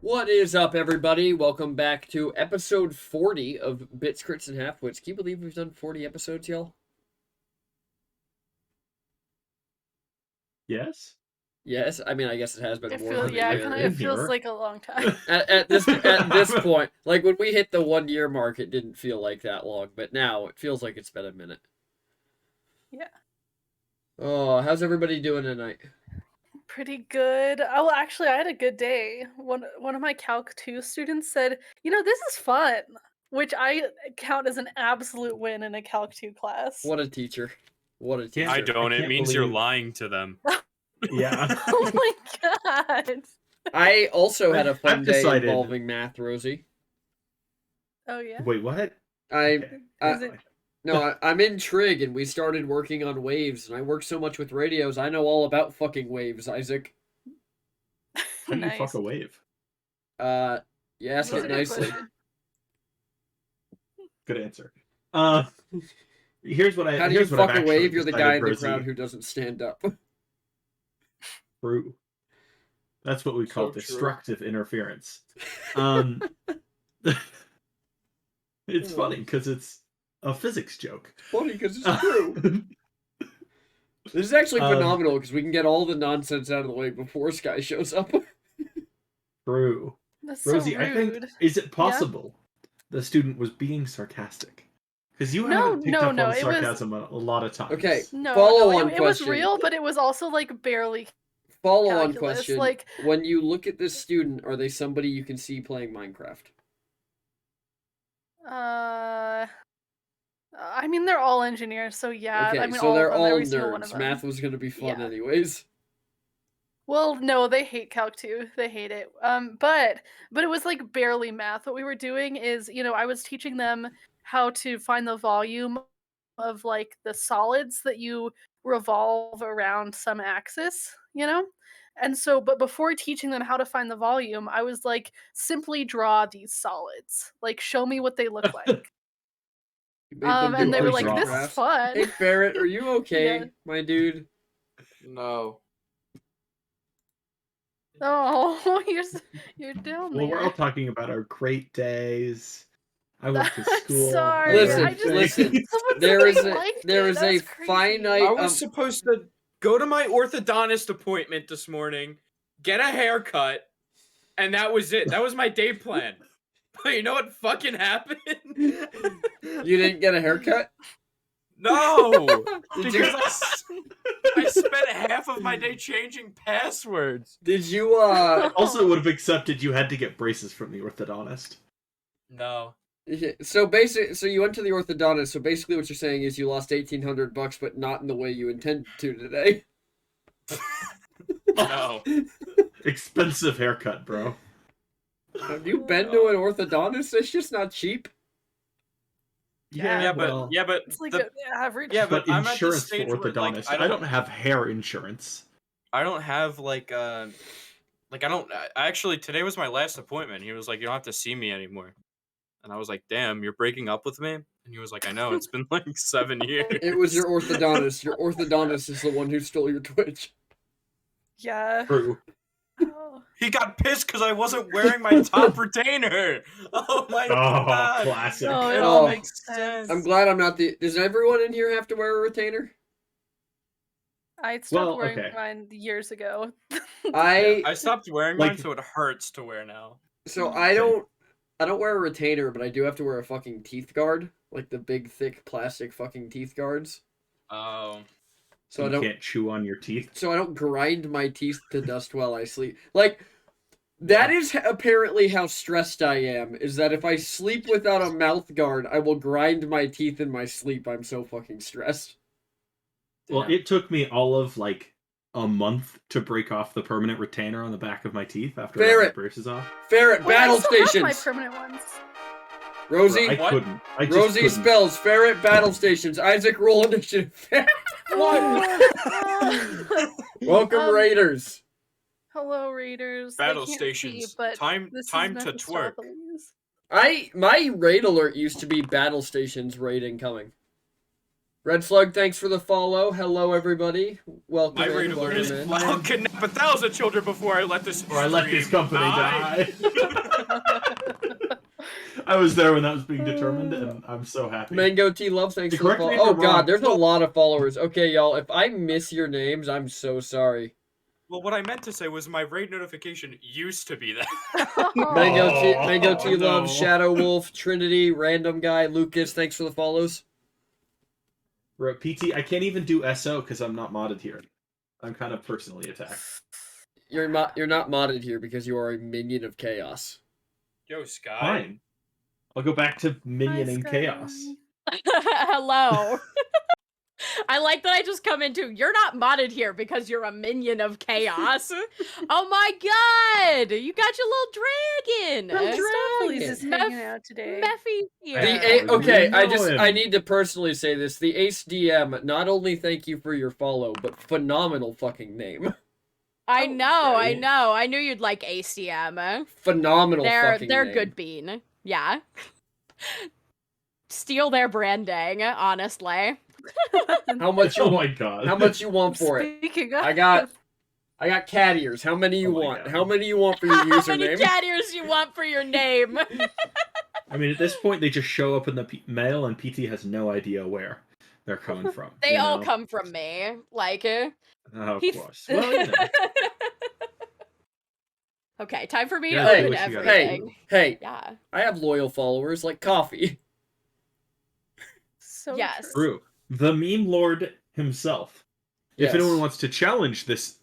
What is up, everybody? Welcome back to episode 40 of Bits, Crits, and Halfwits. Can you believe we've done 40 episodes, y'all? Yes. Yes, I mean, I guess it has been more than Yeah, a year. it feels like a long time. At this point, like when we hit the 1 year mark, it didn't feel like that long, but now it feels like it's been a minute. Yeah. Oh, how's everybody doing tonight? Pretty good. Oh, actually, I had a good day. One of my Calc 2 students said, this is fun, which I count as an absolute win in a Calc 2 class. What a teacher. What a teacher. I don't. It means you're believe- lying to them. Yeah. Oh my god. I also had a fun I've day decided- involving math, Rosie. Oh yeah. Wait, what? I'm in Trig, and we started working on waves, and I work so much with radios, I know all about fucking waves, Isaac. How do you Nice. fuck a wave? You ask That's a it good nicely. question. Good answer. Here's what I. How do you here's what I've fuck a actually wave? You're the decided, guy in the Rosie. crowd who doesn't stand up. True. That's what we call So true. destructive interference. It's funny because it's a physics joke. Funny, because it's true. This is actually phenomenal, because we can get all the nonsense out of the way before Sky shows up. True. That's Rosie, so I think, rude. is it possible the student was being sarcastic? Because you No, haven't picked up no, on it was- sarcasm a lot of times. Okay. No, Follow-on it was question. real, but it was also like barely. Follow-on Calculus, question. like- When you look at this student, are they somebody you can see playing Minecraft? I mean, they're all engineers, so yeah. Okay, I mean, so they're of them, all every single one of nerds. them. Math was going to be fun Yeah. anyways. Well, no, they hate Calc 2. They hate it. But it was like barely math. What we were doing is, I was teaching them how to find the volume of like the solids that you revolve around some axis, And so, but before teaching them how to find the volume, I was like, simply draw these solids. Like, show me what they look like. You made them And do they were arts like, and this is crafts. fun. Hey, Ferret, are you okay, Yeah. my dude? No. Oh, you're down Well, there. we're all talking about our great days. I went to I'm school. sorry, Listen, I just- listen. Someone There said is they a liked there it. is That a was crazy. finite. I was supposed to go to my orthodontist appointment this morning, get a haircut, and that was it. That was my day plan. But you know what fucking happened? You didn't get a haircut? No! Did you? Because I spent half of my day changing passwords. Did you? Also would have accepted you had to get braces from the orthodontist. No. So you went to the orthodontist. So basically, what you're saying is you lost $1,800, but not in the way you intended to today. No. Expensive haircut, bro. Have you been to an orthodontist? It's just not cheap. Yeah, well, but It's like the- an average. yeah, but I'm at the insurance for stage where, like, orthodontists. I I don't- don't have hair insurance. I don't have I actually, today was my last appointment. He was like, you don't have to see me anymore. And I was like, damn, you're breaking up with me? And he was like, I know, it's been like 7 years. It was your orthodontist. Your orthodontist is the one who stole your Twitch. Yeah. True. Oh. He got pissed because I wasn't wearing my top retainer. Oh my god. Classic. No, it Oh. all makes sense. I'm glad I'm not the. Does everyone in here have to wear a retainer? I stopped Well, wearing okay. mine years ago. I stopped wearing mine, Like- so it hurts to wear now. So I don't wear a retainer, but I do have to wear a fucking teeth guard, like the big thick plastic fucking teeth guards. Oh. So you I don't. can't chew on your teeth. So I don't grind my teeth to dust while I sleep. Like, that is apparently how stressed I am, is that if I sleep without a mouth guard, I will grind my teeth in my sleep. I'm so fucking stressed. Well, Yeah. it took me all of like a month to break off the permanent retainer on the back of my teeth after I got Ferret. my braces off. Ferret, Wait, battle I still have my stations! permanent ones. Rosie, I What? couldn't. I just Rosie couldn't. spells, Ferret, battle stations. Isaac, roll initiative. Welcome, Raiders. Hello, Raiders. They Battle can't stations. See, but Time this is to twerk. Mephistopheles. My raid alert used to be battle stations raid incoming. Red Slug, thanks for the follow. Hello, everybody. Welcome My in. rate alert is Welcome in. I'll kidnap 1,000 children before I let this company die. I was there when that was being determined, and I'm so happy. Mango T Love, thanks for the Correct me follow. if Oh I'm wrong. god, there's a lot of followers. Okay, y'all, if I miss your names, I'm so sorry. Well, what I meant to say was my raid notification used to be that. Mango T no. Love, Shadow Wolf, Trinity, Random Guy, Lucas, thanks for the follows. PT, I can't even do SO because I'm not modded here. I'm kind of personally attacked. You're not modded here because you are a minion of chaos. Yo, Sky. Fine. I'll go back to minioning Sky. chaos. Hello. I like that I just come into, you're not modded here because you're a minion of chaos. Oh my god! You got your little dragon! Please is hanging out today. Meffy here. Okay, You know him. I need to personally say this. The Ace DM, not only thank you for your follow, but phenomenal fucking name. I know, I right. know. I knew you'd like ACM. Phenomenal fucking They're name. good bean. Yeah. Steal their branding, honestly. How much Oh you my god. how much you want for it? Speaking of, I got cat ears. How many you Oh my want? God. How many you want for your How many username? cat ears you want for your name? I mean, at this point, they just show up in the mail, and PT has no idea where they're coming from. They you all know? come from me. Like, Oh, of he- course. Well, you know. Okay, time for me Yeah, to do open what you gotta everything. Hey, Yeah. I have loyal followers like Coffee. so Yes. true. True. The meme lord himself. Yes. If anyone wants to challenge this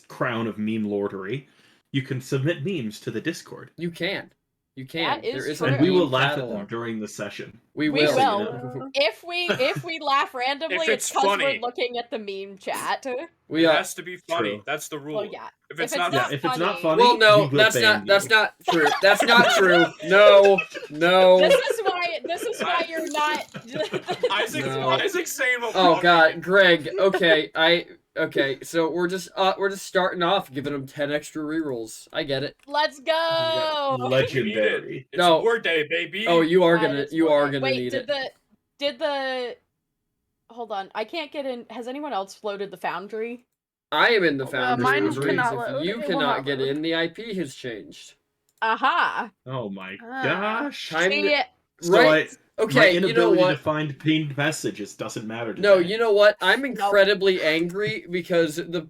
crown of meme lordery, you can submit memes to the Discord, You can. You can. That is There is true. a and we will meme laugh at them catalog. during the session. We We will. will. If we laugh randomly, If it's it's because we're funny. looking at the meme chat. We It are. has to be funny. True. That's the rule. Well, yeah. If it's not, Yeah, if it's not funny, Well, no, we will that's ban not. you. That's not true. That's not true. No, no. This is why you're not. No. Isaac's saying what Oh we're God, Greg. Okay, so we're just starting off, giving them 10 extra rerolls. I get it. Let's go. Legendary. It's No. war day, baby. Oh, you are God, gonna it's you war are day. gonna Wait, need it. did the hold on, I can't get in. Has anyone else loaded the foundry? I am in the foundry. mine which means cannot if load. you It will cannot not get load. in, the IP has changed. Aha. Oh my Ah. gosh. Time See, to- So right? my Okay, you know inability to what? find pinned messages doesn't matter today. No, you know what? I'm incredibly angry because the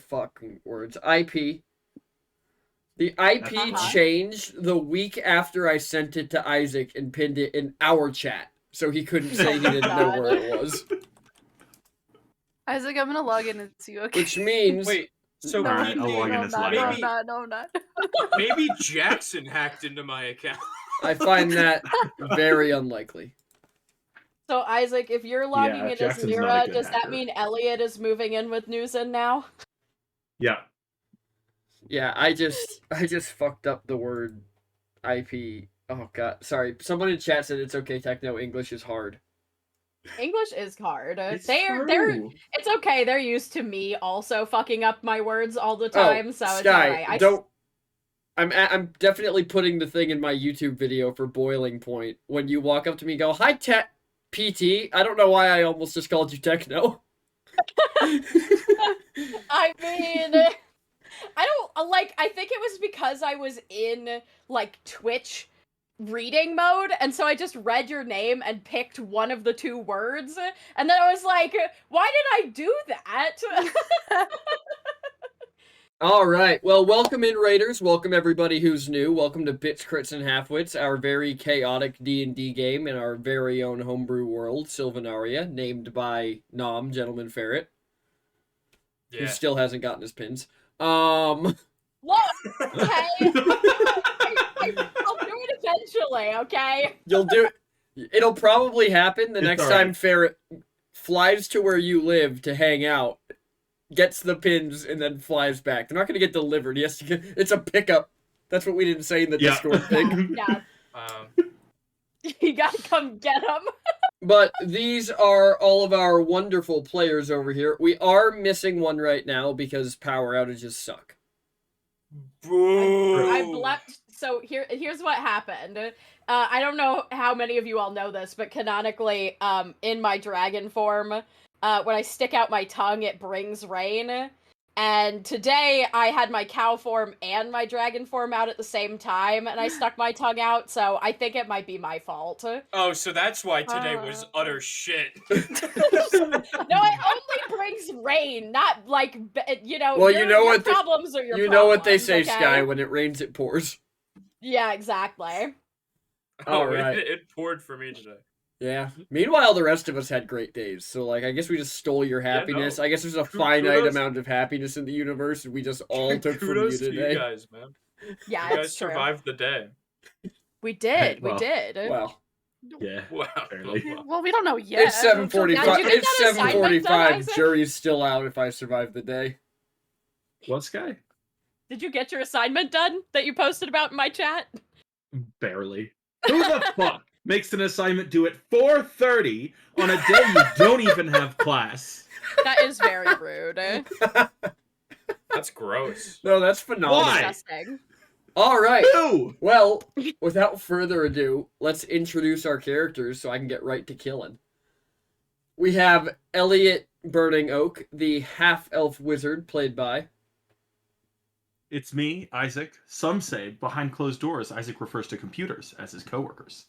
fucking words IP. The IP Uh-huh. changed the week after I sent it to Isaac and pinned it in our chat, so he couldn't say he didn't know where it was. Isaac, I'm gonna log in and see you. Okay. Which means Wait. So No, Alright, I'll no, log in no, as not, Lyra. no, Maybe- not, no, not. maybe Jackson hacked into my account. I find that very unlikely. so Isaac, if you're logging Yeah, in as Jackson's not a Mira, good does that hacker. mean Elliot is moving in with Newson now? Yeah. Yeah, I just fucked up the word IP. Oh God, sorry. Someone in chat said it's okay. Techno English is hard. English is hard. It's They're true. it's okay. They're used to me also fucking up my words all the time, so it's Sky, alright. don't. I'm definitely putting the thing in my YouTube video for boiling point. When you walk up to me, and go, "Hi, PT." I don't know why I almost just called you Techno. I mean, I don't like. I think it was because I was in like Twitch reading mode, and so I just read your name and picked one of the two words, and then I was like, "Why did I do that?" All right. Well, welcome in, Raiders. Welcome everybody who's new. Welcome to Bits, Crits, and Halfwits, our very chaotic D&D game in our very own homebrew world, Silvinaria, named by Nom, Gentleman Ferret, who Yeah. still hasn't gotten his pins. Look, okay, I'll do it eventually. Okay. You'll do it. It'll probably happen the It's next all time right. Ferret flies to where you live to hang out, gets the pins, and then flies back. They're not going to get delivered. He has to get. It's a pickup. That's what we didn't say in the Yeah. Discord thing. Yeah, Um, you gotta come get him. But these are all of our wonderful players over here. We are missing one right now because power outages suck. boo. I've left So here's what happened. I don't know how many of you all know this, but canonically, in my dragon form, when I stick out my tongue, it brings rain. And today I had my cow form and my dragon form out at the same time, and I stuck my tongue out, so I think it might be my fault. No, Oh, so that's why today was utter shit. it only brings rain, not like, Well, your problems are your You know what they problems, say, okay? Sky. When it rains, it pours. Yeah, exactly. All Oh, right. it poured for me today. Yeah. Meanwhile, the rest of us had great days. So, like, I guess we just stole your happiness. no. I guess there's a finite Kudos. amount of happiness in the universe, and we just all took from you Kudos to today. you guys, man. Yeah, You guys it's true. survived the day. We did. well, we did. Wow. Yeah. Wow. Barely. Wow. Well, we don't know yet. It's 7:45. Did you get It's that assignment done, 7:45. Isaac? Jury's still out if I survive the day. What, Sky? Did you get your assignment done that you posted about in my chat? Barely. Who the fuck makes an assignment due at 4:30 on a day you don't even have class? That is very rude. That's gross. No, that's phenomenal. Why? Disgusting. All right. Who? Well, without further ado, let's introduce our characters so I can get right to killing. We have Elliot Burning Oak, the half-elf wizard, played by... It's me, Isaac. Some say behind closed doors, Isaac refers to computers as his coworkers.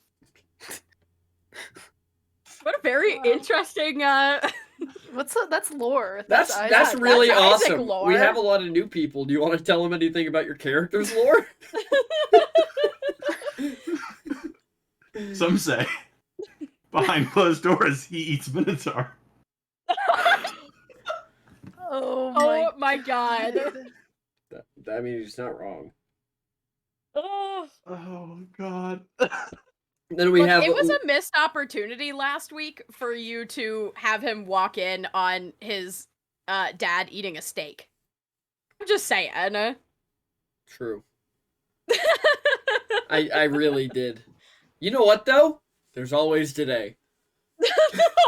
What a very Wow. interesting. That's lore. That's Isaac. really That's Isaac awesome. lore. We have a lot of new people. Do you want to tell them anything about your character's lore? Some say behind closed doors, he eats Minotaur. Oh my god. I mean, he's not wrong. Oh. Oh God. Then we Look, have... it was a missed opportunity last week for you to have him walk in on his dad eating a steak. I'm just saying. True. I really did. You know what, though? There's always today.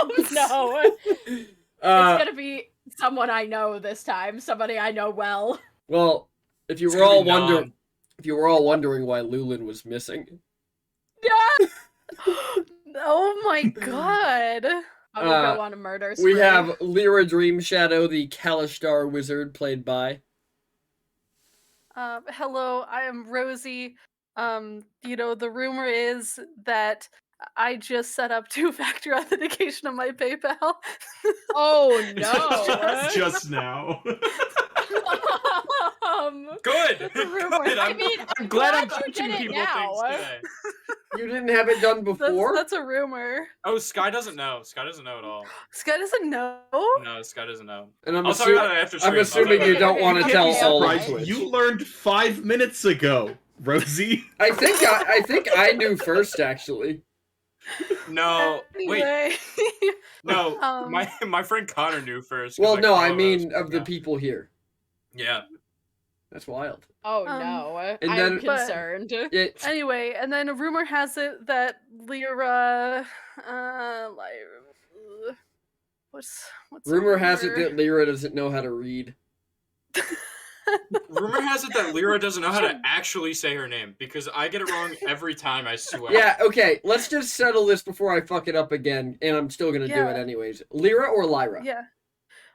Oh no. It's Uh, gonna be someone I know this time. Somebody I know well. well, if you It's were gonna all be wondering why Lulin was missing, Yeah. Oh my god. I will go on a murder spree. we have Lyra Dreamshadow, the Kalishtar wizard, played by... Hello, I am Rosie. The rumor is that I just set up two-factor authentication on my PayPal. Oh no. Just now. Good. That's a rumor. Good. I mean, I'm glad I'm glad you teaching did it people now. things today. You didn't have it done before? That's a rumor. Oh, Sky doesn't know. Sky doesn't know at all. Sky doesn't know. No, Sky doesn't know. And I'm I'll talk about it after stream. I'm assuming you don't want to Okay, tell okay, all okay. of Twitch. You learned 5 minutes ago, Rosie. I think I knew first, actually. No, wait. Anyway. No, Um, my friend Connor knew first. 'cause Well, no, I followed mean us. of the people here. Yeah. That's wild. Oh Um, no. and I'm then- concerned. It, Anyway, and then rumor has it that Lyra, what's rumor has it that Lyra doesn't know how to read. Rumor has it that Lyra doesn't know how to actually say her name because I get it wrong every time, I swear. Yeah, okay, let's just settle this before I fuck it up again, and I'm still gonna do Yeah. it anyways. Lyra or Lyra? Yeah.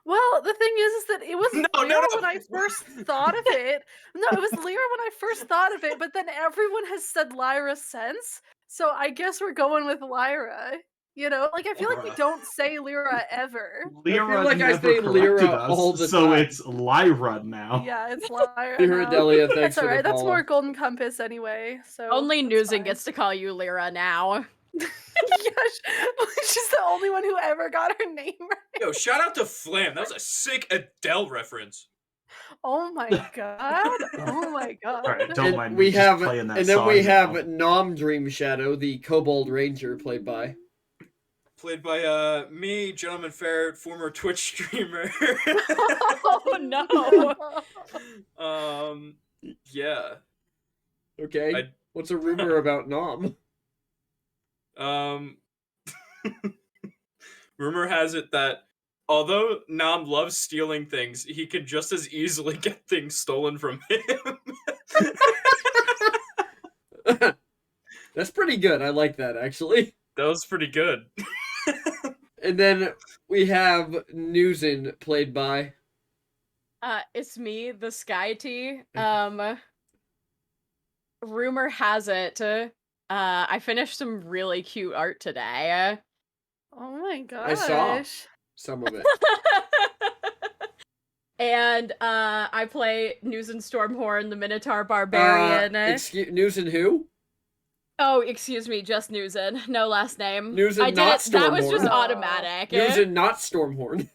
Well, the thing is that it was No, Lyra no. when I first thought of it. No, it was Lyra when I first thought of it, but then everyone has said Lyra since, so I guess we're going with Lyra. You know, like I feel like we don't say Lyra ever. Lyra like I never say Lyra corrected us, all the so time. it's Lyra now. Yeah, it's Lyra. Lyra now. Delia, thanks That's for alright. the That's follow. more Golden Compass anyway. So Only that's Newsin fine. gets to call you Lyra now. Yeah, she's the only one who ever got her name right. Yo, shout out to Flam. That was a sick Adele reference. Oh my god. Oh my god. Alright, don't And mind we me just have, playing that and then song we have now. Nom Dreamshadow, the Kobold Ranger, played by. Played by me, Gentleman Ferret, former Twitch streamer. Oh no. Yeah. Okay. I- What's a rumor about Nom? Rumor has it that although Nam loves stealing things, he could just as easily get things stolen from him. That's pretty good. I like that, actually. That was pretty good. And then we have Newsen, played by... It's me, the Sky Tea. Rumor has it, I finished some really cute art today. Oh my gosh. I saw some of it. And I play Newsen Stormhorn, the Minotaur Barbarian. Newsen who? Oh, excuse me, just Newsen. No last name. Newsen, I did not it. That was Stormhorn. just Aw. automatic. Newsen, not Stormhorn.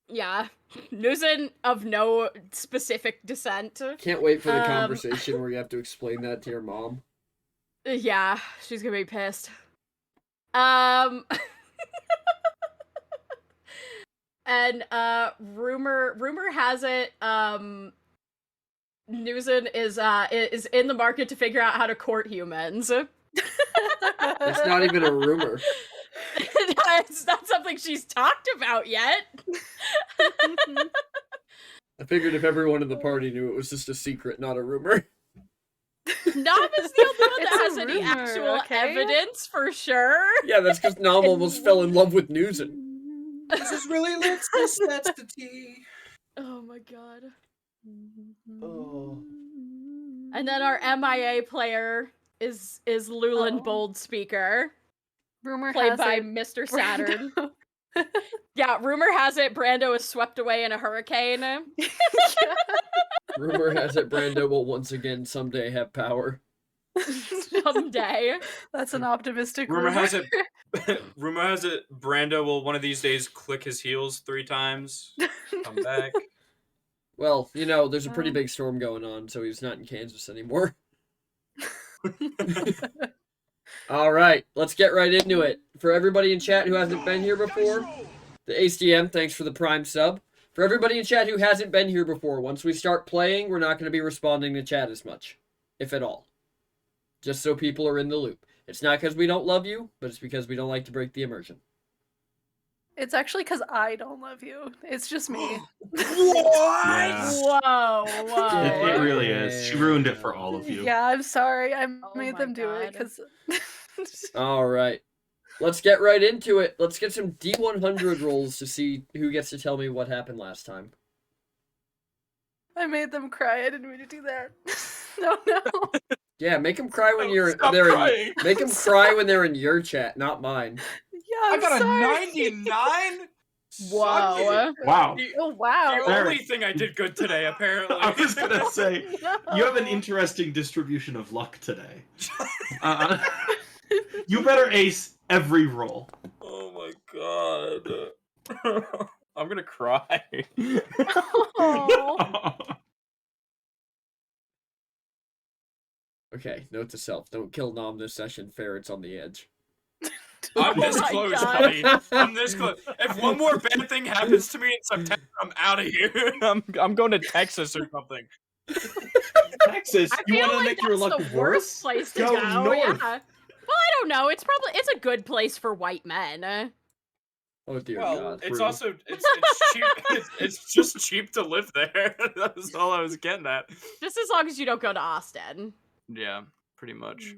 Yeah. Newsen of no specific descent. Can't wait for the conversation where you have to explain that to your mom. Yeah, she's gonna be pissed. And rumor has it, Newsen is in the market to figure out how to court humans. It's not even a rumor. It's not something she's talked about yet. I figured if everyone in the party knew, it was just a secret, not a rumor. Nom is the only one that It's has a any rumor, actual okay? evidence for sure. Yeah, that's because Nom almost fell in love with Newsen. This is really Alexis, that's the tea. Oh my god. Oh. And then our MIA player is Luland Oh. Bold Speaker, Rumor played has by it. Mr. Saturn. Brando- Yeah, rumor has it Brando is swept away in a hurricane. Rumor has it Brando will once again someday have power. Someday. That's an optimistic Rumor has it. Rumor has it. Brando will one of these days click his heels 3 times. Come back. Well, you know, there's a pretty Um. big storm going on, so he's not in Kansas anymore. All right, let's get right into it. For everybody in chat who hasn't been here before, the HDM, thanks for the Prime sub. For everybody in chat who hasn't been here before, once we start playing, we're not going to be responding to chat as much, if at all. Just so people are in the loop. It's not because we don't love you, but it's because we don't like to break the immersion. It's actually because I don't love you. It's just me. Yeah. Whoa, whoa. It really is. She ruined it for all of you. Yeah, I'm sorry. I Oh made my them do it God. because. All right. Let's get right into it. Let's get some D100 rolls to see who gets to tell me what happened last time. I made them cry. I didn't mean to do that. No. Yeah, make them cry when you're Stop they're crying. make them cry when they're in your chat, not mine. Yeah, I I'm got sorry. a 99. Whoa. Wow. Oh wow. The There. only thing I did good today, apparently. I was gonna say, No. you have an interesting distribution of luck today. You better ace every roll. Oh my god. I'm gonna cry. Oh. Okay, note to self, don't kill Nom this session, ferrets on the edge. I'm this Oh my close, God. buddy. I'm this close. If one more bad thing happens to me in September, I'm out of here. I'm going to Texas or something. Texas, I you feel want to like make your that's luck the worse? worst place to Go go. north. Yeah. Well, I don't know. It's a good place for white men. Oh dear Well, God. it's rude. also it's cheap. It's just cheap to live there. That's all I was getting at. Just as long as you don't go to Austin. Yeah, pretty much.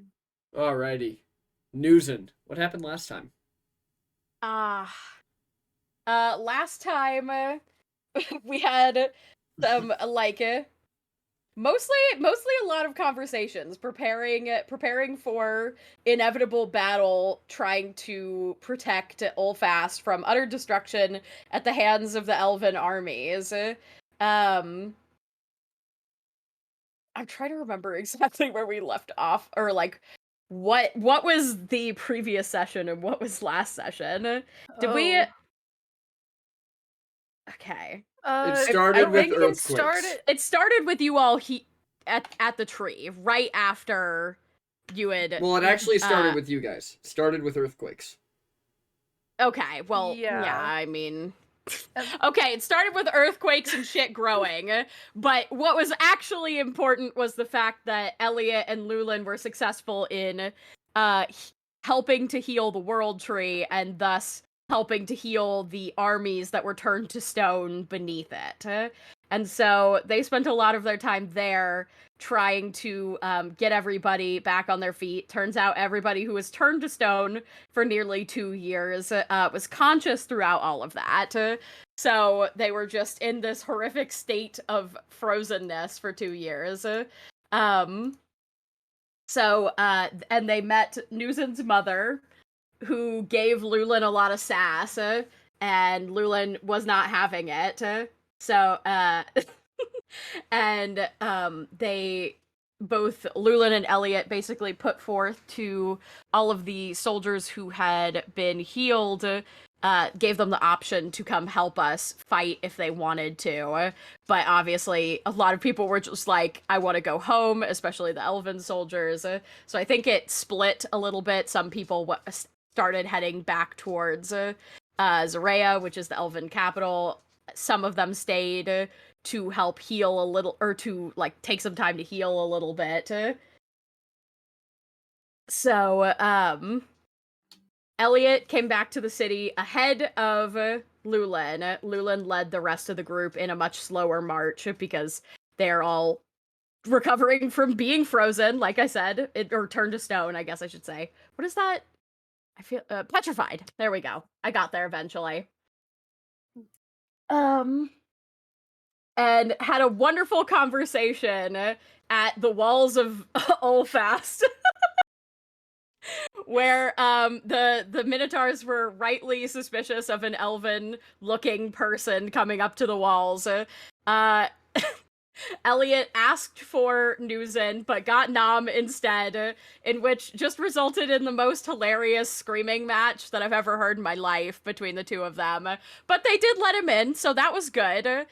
Alrighty. Newsen, what happened last time? Last time we had some mostly a lot of conversations preparing for inevitable battle, trying to protect Ulfast from utter destruction at the hands of the elven armies. I'm trying to remember exactly where we left off, or like what was the previous session and what was last session. Did we? Okay. It I started with think earthquakes. It started with you all at the tree right after you had. Well, it actually started uh, with you guys. It started with earthquakes. Okay, well, Yeah. yeah, I mean. Um, Okay, it started with earthquakes and shit growing, but what was actually important was the fact that Elliot and Lulin were successful in helping to heal the world tree and thus helping to heal the armies that were turned to stone beneath it. And so they spent a lot of their time there trying to get everybody back on their feet. Turns out everybody who was turned to stone for nearly 2 years was conscious throughout all of that. So they were just in this horrific state of frozenness for 2 years. And they met Newson's mother, who gave Lulin a lot of sass, and Lulin was not having it. So, and they both Lulin and Elliot basically put forth to all of the soldiers who had been healed, gave them the option to come help us fight if they wanted to. But obviously, a lot of people were just like, I want to go home, especially the elven soldiers. So I think it split a little bit. Some people started heading back towards Zarea, which is the elven capital. Some of them stayed to help heal a little, or to like take some time to heal a little bit. So Elliot came back to the city ahead of Lulin. Lulin led the rest of the group in a much slower march because they're all recovering from being frozen, like I said, or turned to stone, I guess I should say. What is that? I feel petrified. There we go. I got there eventually. And had a wonderful conversation at the walls of Olfast, where the Minotaurs were rightly suspicious of an elven-looking person coming up to the walls. Elliot asked for Newson, but got Nom instead, in which just resulted in the most hilarious screaming match that I've ever heard in my life between the two of them. But they did let him in, so that was good.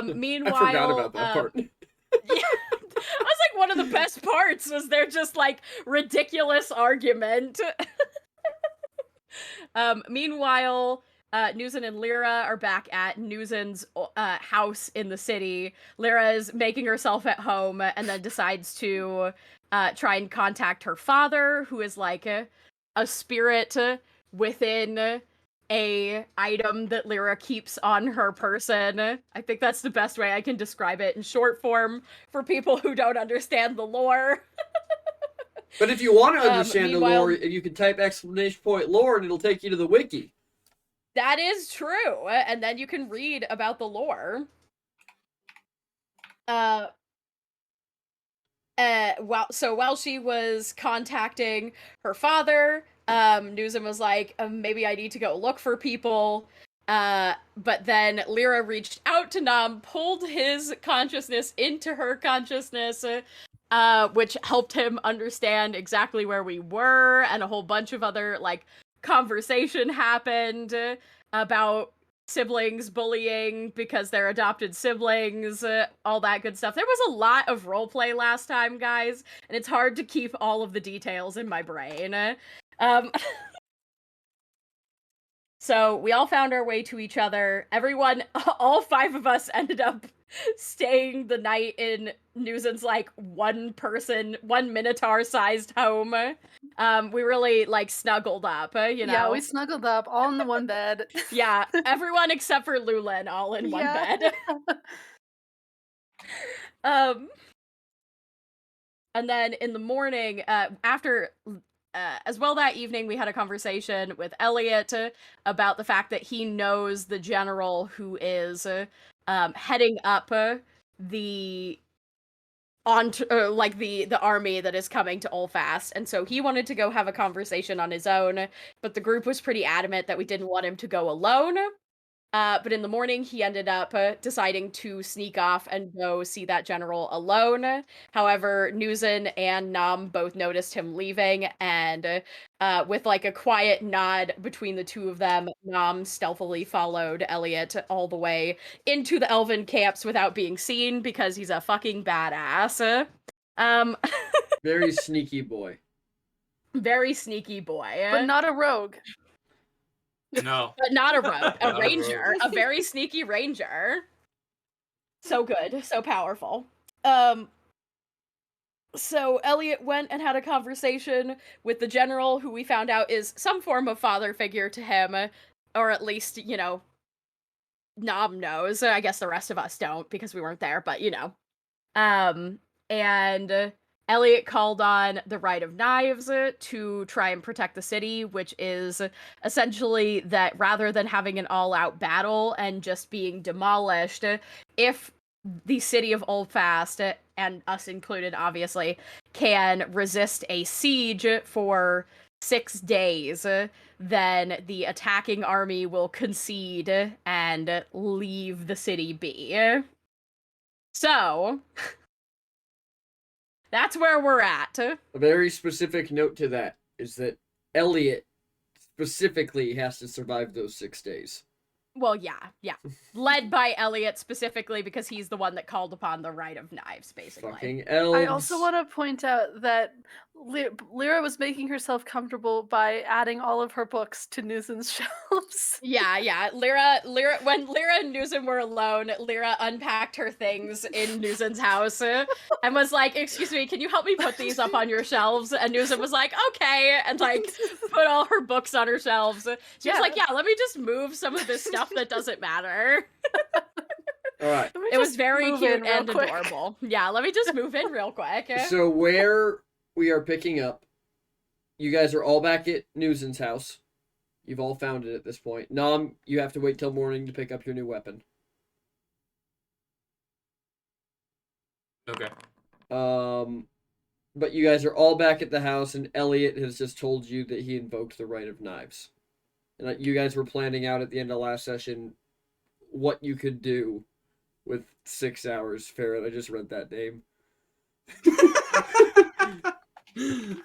Meanwhile, I forgot about that part. Yeah, that was like one of the best parts, was their just like ridiculous argument. Meanwhile, Newson and Lyra are back at Newson's house in the city. Lyra is making herself at home and then decides to try and contact her father, who is like a spirit within a item that Lyra keeps on her person. I think that's the best way I can describe it in short form for people who don't understand the lore. But if you want to understand the meanwhile- lore, you can type !lore and it'll take you to the wiki. That is true, and then you can read about the lore. While she was contacting her father, Newsom was like, maybe I need to go look for people. But then Lyra reached out to Nom, pulled his consciousness into her consciousness, which helped him understand exactly where we were, and a whole bunch of other, like, conversation happened about siblings bullying because they're adopted siblings, all that good stuff. There was a lot of roleplay last time, guys, and it's hard to keep all of the details in my brain. So we all found our way to each other. Everyone, all 5 of us ended up staying the night in Newson's, like, one Minotaur-sized home. We really, like, snuggled up, you know? Yeah, we snuggled up, all in the one bed. Yeah, everyone except for Lulin, all in one bed. And then in the morning, after... as well that evening, we had a conversation with Elliot about the fact that he knows the general who is heading up the army that is coming to Olfast, and so he wanted to go have a conversation on his own, but the group was pretty adamant that we didn't want him to go alone. But in the morning, he ended up deciding to sneak off and go see that general alone. However, Newson and Nom both noticed him leaving, and with like a quiet nod between the two of them, Nom stealthily followed Elliot all the way into the elven camps without being seen because he's a fucking badass. Very sneaky boy. Very sneaky boy. But not a rogue. No. But not a rogue, Not a a ranger, rogue. a very sneaky ranger. So good, so powerful. So Elliot went and had a conversation with the general, who we found out is some form of father figure to him, or at least, you know, Nom knows. I guess the rest of us don't because we weren't there, but and Elliot called on the Right of Knives to try and protect the city, which is essentially that rather than having an all-out battle and just being demolished, if the city of Oldfast, and us included, obviously, can resist a siege for 6 days, then the attacking army will concede and leave the city be. So, that's where we're at. A very specific note to that is that Elliot specifically has to survive those 6 days. Well, yeah. Led by Elliot specifically because he's the one that called upon the Right of Knives, basically. Fucking elves. I also want to point out that Lyra was making herself comfortable by adding all of her books to Newson's shelves. Yeah. Lyra, when Lyra and Newson were alone, Lyra unpacked her things in Newson's house and was like, "Excuse me, can you help me put these up on your shelves?" And Newson was like, "Okay," and like put all her books on her shelves. She was like, "Yeah, let me just move some of this stuff that doesn't matter." All right. It was very move in cute real and quick. adorable. Yeah, let me just move in real quick. So where we are picking up, you guys are all back at Newson's house. You've all found it at this point. Nom, you have to wait till morning to pick up your new weapon. Okay. But you guys are all back at the house, and Elliot has just told you that he invoked the Right of Knives. And you guys were planning out at the end of last session what you could do with 6 hours. Ferret, I just read that name. I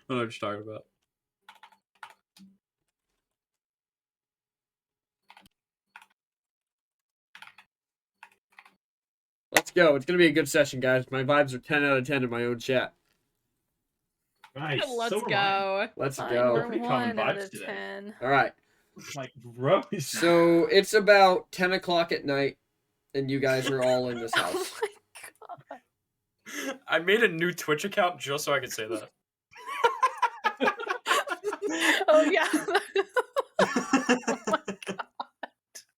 know what you're talking about. Let's go. It's going to be a good session, guys. My vibes are 10 out of 10 in my own chat. Nice. Let's so am I. go. Let's Fine, go. we're Pretty common 1 out vibes of today. 10. All right. Like, Rose. So it's about 10 o'clock at night, and you guys are all in this Oh house. my god. I made a new Twitch account just so I could say that. Oh yeah.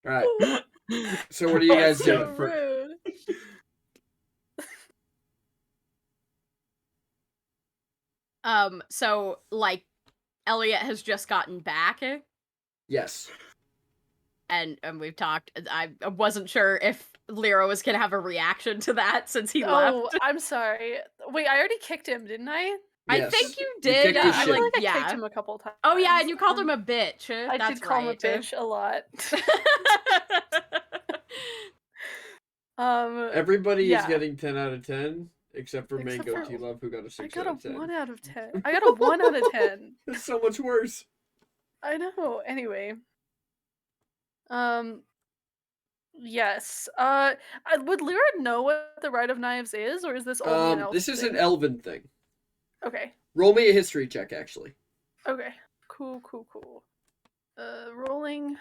All right. So what are you guys so doing? rude. So like Elliot has just gotten back Yes. and we've talked. I wasn't sure if Lyra was gonna have a reaction to that since he Oh, left. I'm sorry. Wait, I already kicked him, didn't I? I Yes. think you You did. kicked Yeah, his I shit. feel like I yeah. kicked him a couple times. Oh yeah, and you called him a bitch. I That's did call right. him a bitch a lot. Everybody yeah. is getting 10 out of 10, except for Except Mango for- T-Love, who got a I 6 got out a of 10. 1 out of 10. I got a 1 out of 10. It's so much worse. I know. Anyway. Yes. Would Lyra know what the Right of Knives is, or is this only an elf This is thing? an elven thing. Okay. Roll me a history check, actually. Okay. Cool. Rolling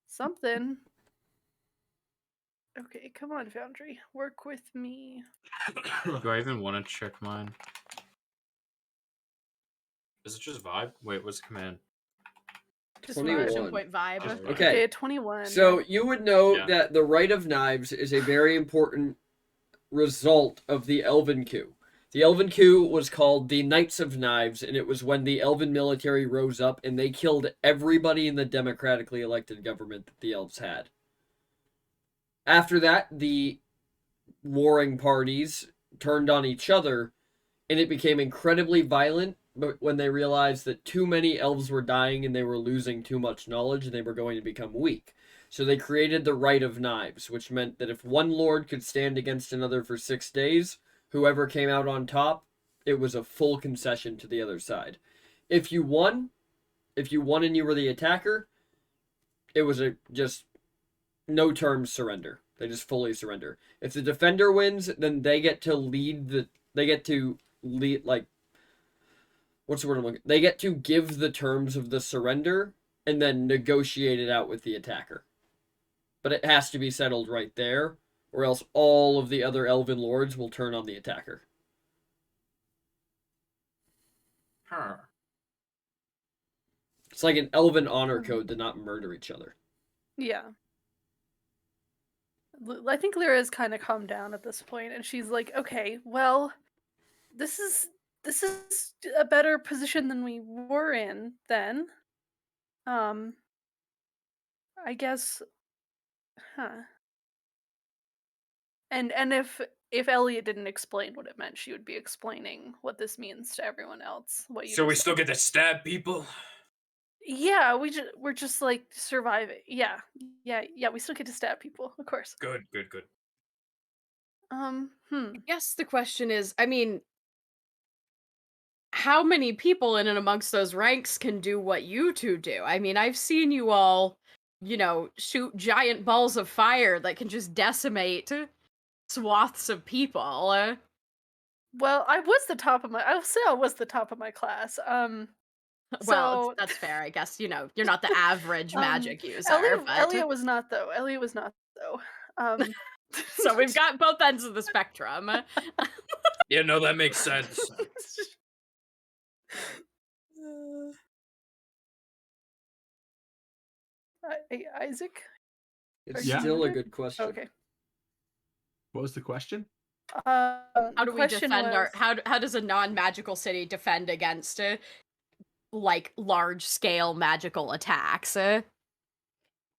something. Okay, come on, Foundry. Work with me. Do I even want to check mine? Is it just vibe? Wait, what's the command? Just 21. emotion point vibe. Just vibe. Okay. 21. So you would know Yeah. that the Right of Knives is a very important result of the Elven coup. The Elven coup was called the Knights of Knives, and it was when the Elven military rose up and they killed everybody in the democratically elected government that the elves had. After that, the warring parties turned on each other, and it became incredibly violent. But when they realized that too many elves were dying and they were losing too much knowledge, and they were going to become weak. So they created the Right of Knives, which meant that if one lord could stand against another for 6 days, whoever came out on top, it was a full concession to the other side. If you won and you were the attacker, it was just no terms surrender. They just fully surrender. If the defender wins, then they get to lead, like, what's the word I'm looking? They get to give the terms of the surrender and then negotiate it out with the attacker. But it has to be settled right there, or else all of the other elven lords will turn on the attacker. It's like an elven honor code to not murder each other. Yeah. I think Lyra has kind of calmed down at this point, and she's like, "Okay, well, this is a better position than we were in then. Um, I guess, huh?" And if Elliot didn't explain what it meant, she would be explaining what this means to everyone else. What you So we just still said. get to stab people? Yeah, we're just like surviving. Yeah, yeah. We still get to stab people, of course. Good, good, good. Hmm. I guess the question is, I mean, how many people in and amongst those ranks can do what you two do? I mean, I've seen you all, shoot giant balls of fire that can just decimate swaths of people. Well, I'll say I was the top of my class. Well, So that's fair, I guess. You're not the average magic user, but Elliot was not though. Elliot was not though. Um, so we've got both ends of the spectrum. Yeah, no, that makes sense. Isaac. It's Yeah. still a good question. Okay. What was the question? How The do we question defend was, how does a non-magical city defend against like large scale magical attacks? And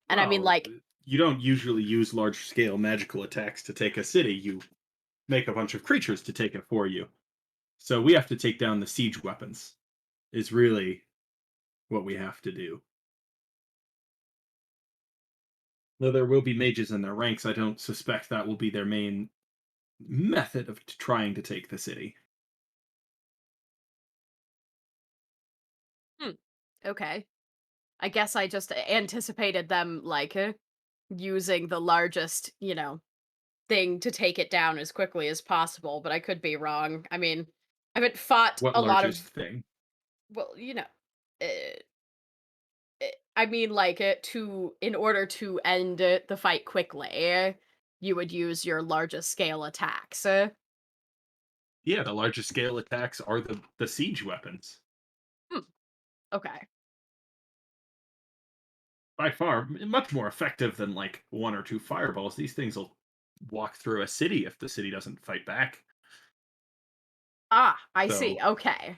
I mean, Well, like, you don't usually use large scale magical attacks to take a city. You make a bunch of creatures to take it for you. So we have to take down the siege weapons. Is really what we have to do. Though there will be mages in their ranks, I don't suspect that will be their main method of trying to take the city. okay. I guess I just anticipated them like using the largest, thing to take it down as quickly as possible, but I could be wrong. I mean, I haven't fought What a lot of largest thing? well, uh, I mean, like, in order to end the fight quickly, you would use your largest scale attacks. Yeah, the largest scale attacks are the siege weapons. Hmm, okay. By far, much more effective than like one or two fireballs. These things will walk through a city if the city doesn't fight back. Ah, I see. So Okay.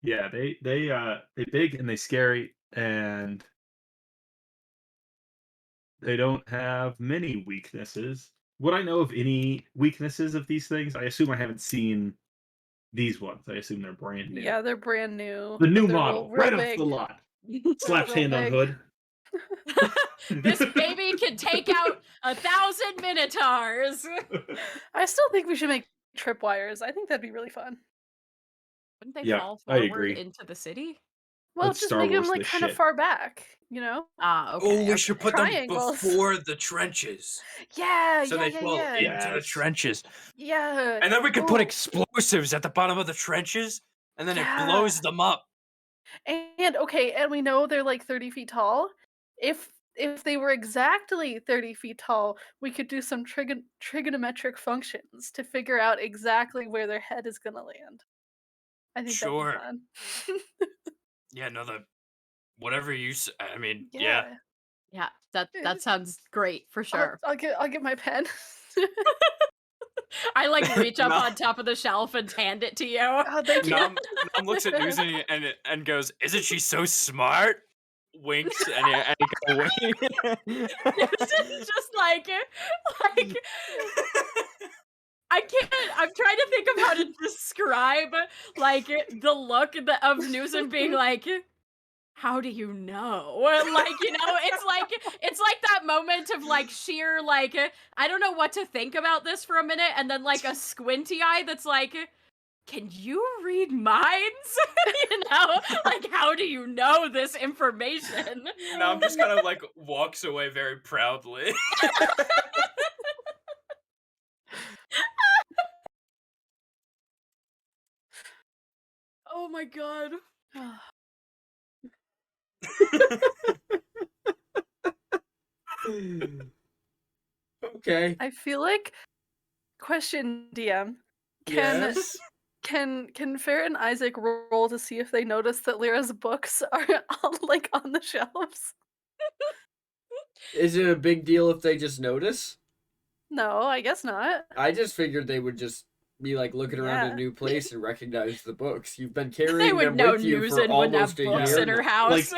yeah, they big and they scary, and they don't have many weaknesses. Would I know of any weaknesses of these things? I assume I haven't seen these ones. I assume they're brand new. yeah, they're brand new, The but new they're model, real right off big. the lot. Slaps Real hand on big. hood. This baby can take out 1,000 minotaurs. I still think we should make tripwires. I think that'd be really fun. Wouldn't they Yeah, fall I forward agree. into the city? Well, Let's just Star make them Wars like this kind of shit. far back, you know? Ah, okay. Oh, we okay. should put them Triangles. before the trenches. Yeah, So yeah, they yeah, fall yeah. into the Yes. trenches. Yeah. And then we could put Oh, explosives at the bottom of the trenches, and then it yeah. blows them up. And okay, and we know they're like 30 feet tall. If they were exactly 30 feet tall, we could do some trigonometric functions to figure out exactly where their head is gonna land. I think that'd be Sure. fun. Yeah, no, whatever I mean, yeah. Yeah. Yeah, that sounds great for sure. I'll get my pen. I like reach up No. on top of the shelf and hand it to you. Oh, thank you. Nom looks at News and goes, "Isn't she so smart?" Winks and he kind of winks. This is just like I can't. I'm trying to think of how to describe like the look of Newsom being like, how do you know? Like, it's like that moment of like sheer like I don't know what to think about this for a minute, and then like a squinty eye that's like, can you read minds? Like, how do you know this information? Nom just kind of like walks away very proudly. Oh my god. Okay. I feel like question DM. Yes. Can Farrah and Isaac roll to see if they notice that Lyra's books are on the shelves? Is it a big deal if they just notice? No, I guess not. I just figured they would just be like looking around a Yeah. new place and recognize the books. You've been They carrying would them know with you for Newson wouldn't have almost a books year in her now. house.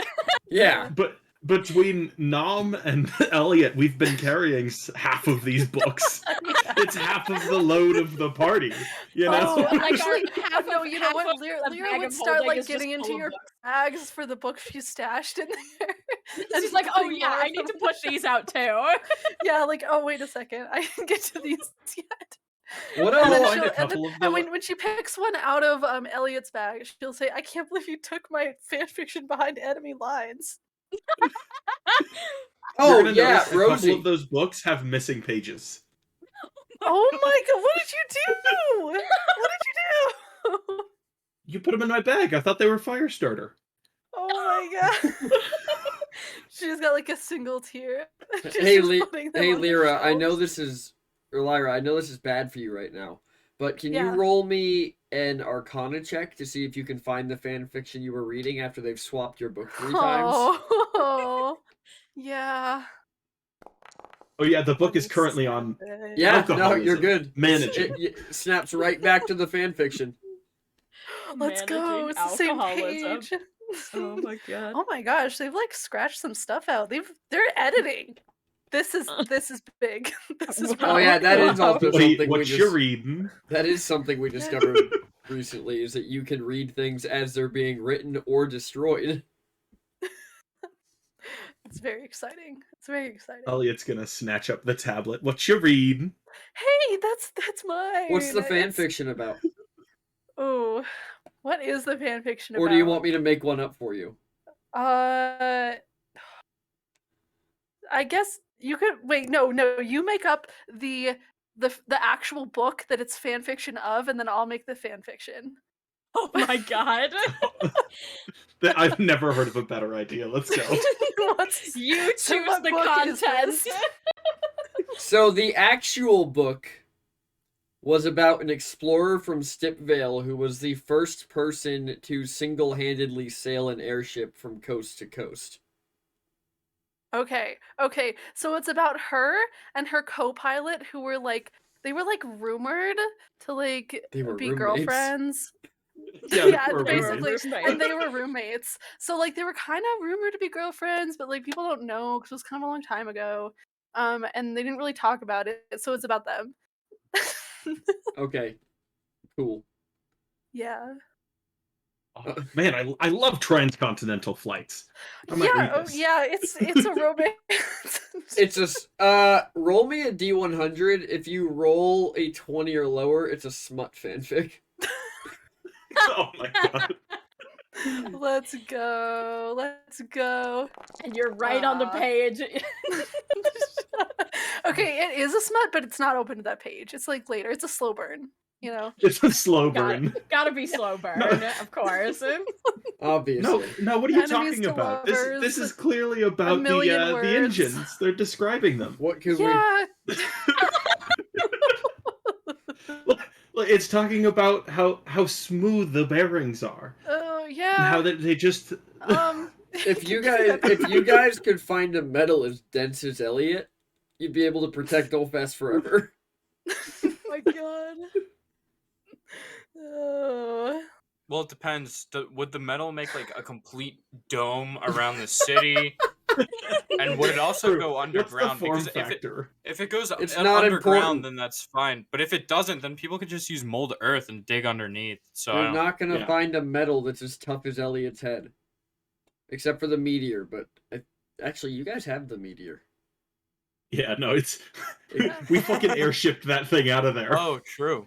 Yeah. But between Nom and Elliot, we've been carrying half of these books. It's half of the load of the party, you know? Oh, like Actually, half no, of- you know half what? of Lyra the bag would of start holding like is just getting into full of your books. bags for the books she stashed in there. And she's like, oh putting yeah, more I of need them- to put these out too. Yeah, like, oh wait a second, I didn't get to these yet. What And else? then I'll find she'll, a couple of and the. when she picks one out of Elliot's bag, she'll say, "I can't believe you took my fanfiction behind enemy lines." Oh You're gonna yeah, notice a couple Rosie. of those books have missing pages. Oh my god, what did you do? What did you do? You put them in my bag. I thought they were fire starter. Oh my god. She's got like a single tear. She's Hey, just putting them hey, on the Lyra. I know shelves. this is, or Lyra. I know this is bad for you right now, but can you Yeah. roll me an Arcana check to see if you can find the fan fiction you were reading after they've swapped your book 3 times? Oh, yeah. Oh yeah, the book Let is me currently on. snap it. Yeah, no, you're Alcoholism. good. Managing. It snaps right back to the fan fiction. Let's go. Managing It's the same alcoholism. page. Oh my god. Oh my gosh, they've like scratched some stuff out. They're editing. This is big. This is Oh yeah, that is Wow. also Wait, something we what just. you're reading? That is something we discovered recently. Is that you can read things as they're being written or destroyed. It's very exciting. It's very exciting. Elliot's gonna snatch up the tablet. What you reading? Hey, that's mine. What's the fan It's- fiction about? Oh, what is the fan fiction about? Or do you want me to make one up for you? I guess you could wait. No, you make up the actual book that it's fan fiction of, and then I'll make the fan fiction. Oh my god. I've never heard of a better idea. Let's go. What's- You So choose what the book is content. this? So the actual book was about an explorer from Stipvale who was the first person to single-handedly sail an airship from coast to coast. Okay. So it's about her and her co-pilot who were like rumored to like They were be roommates. girlfriends. Yeah, we're basically, roommates. and they were roommates. So like they were kind of rumored to be girlfriends, but like people don't know because it was kind of a long time ago. And they didn't really talk about it, so it's about them. Okay, cool. Yeah. Oh, man, I love transcontinental flights. I might read Yeah. Oh, this. yeah. It's a romance. It's roll me a D100. If you roll a 20 or lower, it's a smut fanfic. Oh my god. Let's go. Let's go. And you're right on the Aw. page. Okay, it is a smut, but it's not open to that page. It's like later. It's a slow burn. You know. It's a slow burn. Gotta be slow burn, of course. Obviously. No, what are you Enemies talking to about? This lovers, is clearly about million the words. engines. They're describing them. What could we? Yeah. Look, it's talking about how smooth the bearings are. Oh And yeah. how they just If you guys could find a metal as dense as Elliot, you'd be able to protect Dolfast forever. Oh my god. Oh. Well, it depends. Would the metal make like a complete dome around the city? And would it also go underground? What's the form Because factor? if it goes It's not underground, important. then that's fine. But if it doesn't, then people could just use mold earth and dig underneath. So I You're don't- not gonna Yeah. find a metal that's as tough as Elliot's head, except for the meteor. But actually, you guys have the meteor. Yeah, no, it's we fucking airshipped that thing out of there. Oh, true.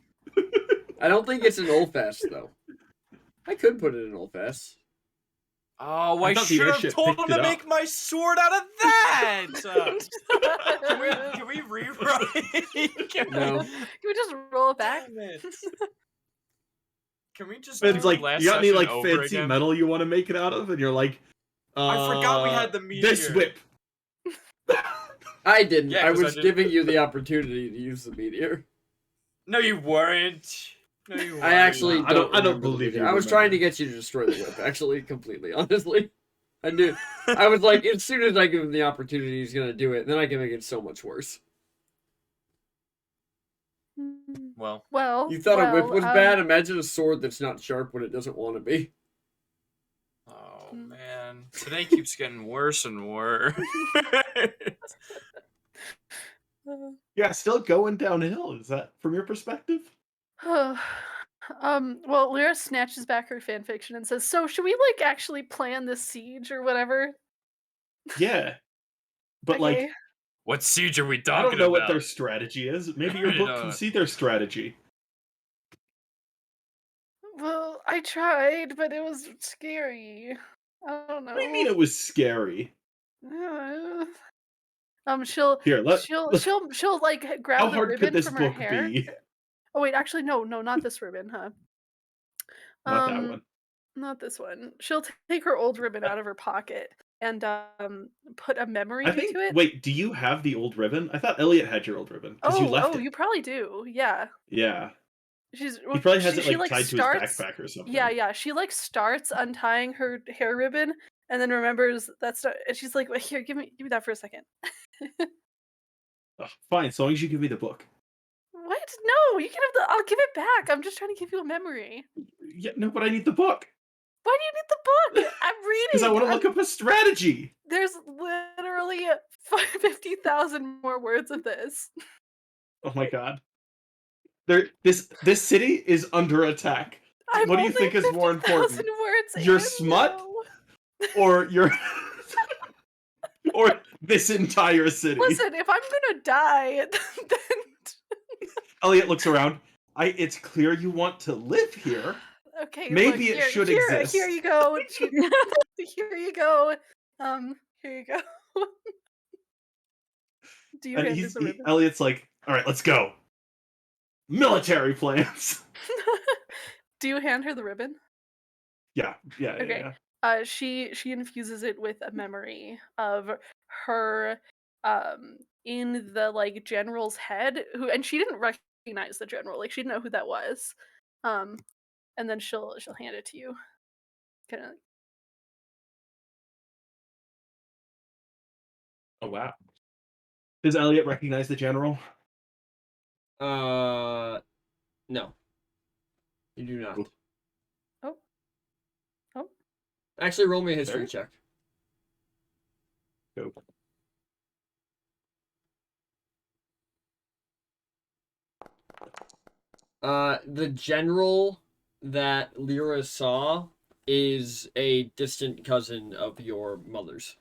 I don't think it's an Oldfast though. I could put it in Oldfast. Oh, I I thought the should have airship told him picked to it make up. my sword out of that. Can we rewrite? Can No. Can we just roll it back? Damn it. Can we just Ben's do like, last you got any session like over fancy again? metal you want to make it out of? And you're like, I forgot we had the This meteor. whip. I didn't. Yeah, I 'cause I was didn't- giving you the opportunity to use the meteor. No, you weren't. No, you I actually weren't. I don't remember the believe video. you I was trying remember. to get you to destroy the whip, actually, completely, honestly. I knew. I was like, as soon as I give him the opportunity, he's gonna do it. Then I can make it so much worse. Well, Well, You thought a whip was bad? um, Imagine a sword that's not sharp when it doesn't want to be. oh man, today keeps getting worse and worse. Yeah, still going downhill. Is that from your perspective? well, Lyra snatches back her fanfiction and says, "So, should we like actually plan this siege or whatever?" Yeah. But like, Okay. What siege are we I talking don't know what about? their strategy is. Maybe your You book know. can see their strategy. Well, I tried, but it was scary. I don't know. What do you mean it was scary? She'll Here, she'll like grab how the hard could ribbon this from her book hair. be? Oh wait, actually no, not this ribbon, huh? Not that one. Not this one. She'll take her old ribbon out of her pocket and put a memory I think. into it. Wait, do you have the old ribbon? I thought Elliot had your old ribbon because you left it. You probably do. Yeah. Yeah, She's he probably has it she like like tied to his starts. backpack or something. Yeah. She like starts untying her hair ribbon and then remembers that's not, and she's like, "Wait, here, give me that for a second." Ugh, fine, so long as you give me the book. What? No, you can have the. I'll give it back. I'm just trying to give you a memory. Yeah, no, but I need the book Why do you need the book? I'm because I reading. want to look up a strategy. There's literally 50,000 more words of this. Oh my god. This city is under attack. I'm What do you only think is more 50,000 important? words Your in, smut? though. Or your or this entire city? Listen, if I'm gonna die, then Elliot looks around. It's clear you want to live here. okay. Maybe look, it should exist. Here you go. Here you go. Here you go. Do you And hand her the ribbon? Elliot's like, all right, let's go. Military plans. Do you hand her the ribbon? Yeah. Okay. She infuses it with a memory of her in the like general's head, who, and she didn't recognize the general, like she didn't know who that was. Um and then she'll hand it to you. Kind of. Oh wow. Does Elliot recognize the general? No. You do not. Oh. Actually, roll me a history There? check. Go. The general that Lyra saw is a distant cousin of your mother's.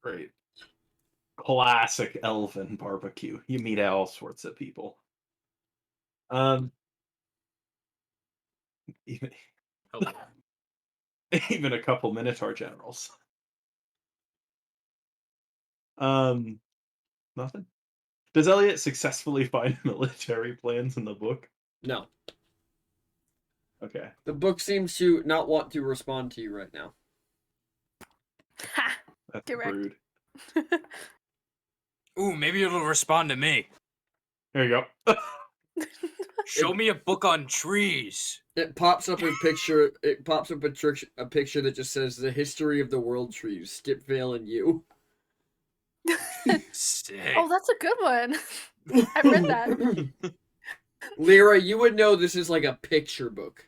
Great. Classic elven barbecue. You meet all sorts of people. Even Hello. even a couple Minotaur generals. Nothing. Does Elliot successfully find military plans in the book? No. Okay. The book seems to not want to respond to you right now. Ha! That's Direct. rude. Ooh, maybe it'll respond to me. There you go. Show me a book on trees. It pops up a picture. It pops up a picture that just says "The History of the World Trees." Skipvale and you. Sick. Oh, that's a good one. I've read that. Lyra, you would know this is like a picture book.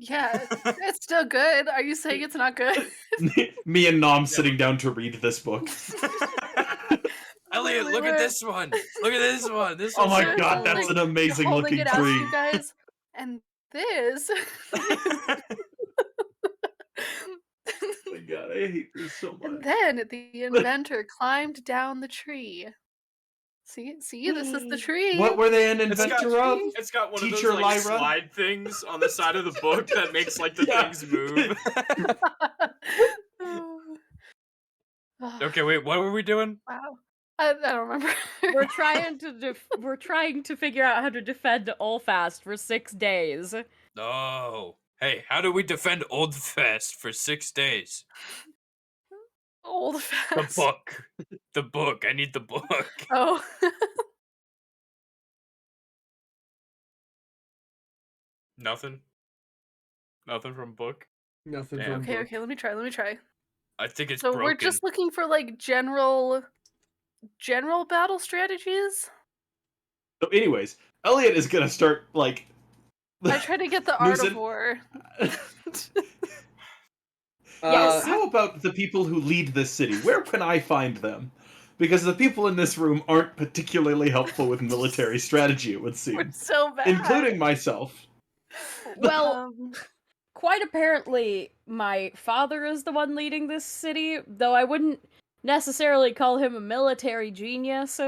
Yeah, it's still good. Are you saying it's not good? Me and Nom sitting down to read this book. Elliot, look at this one. Look at this one. This Oh one's my so god, cool. that's an amazing Holding looking it out to tree. you guys, and this. Oh my god, I hate this so And much. then the inventor climbed down the tree. See, this is the tree. What were they an It's got- inventor of? It's got one Teacher of those like Lyra? slide things on the side of the book that makes like the Yeah. things move. Okay, wait, what were we doing? Wow. I don't remember. We're trying to figure out how to defend Olfast for 6 days. No. Hey, how do we defend Old Fest for 6 days? Old The fast. book. The book. I need the book. Oh. Nothing. Nothing from book. Nothing Damn. from Okay, book. okay, let me try. I think it's So broken. we're just looking for like general battle strategies. So, anyways, Elliot is gonna start like. I try to get the art of Snoozing. war. Yes. How about the people who lead this city? Where can I find them? Because the people in this room aren't particularly helpful with military strategy, it would We're seem, so bad. including myself. Well, Um, quite apparently, my father is the one leading this city, though I wouldn't necessarily call him a military genius.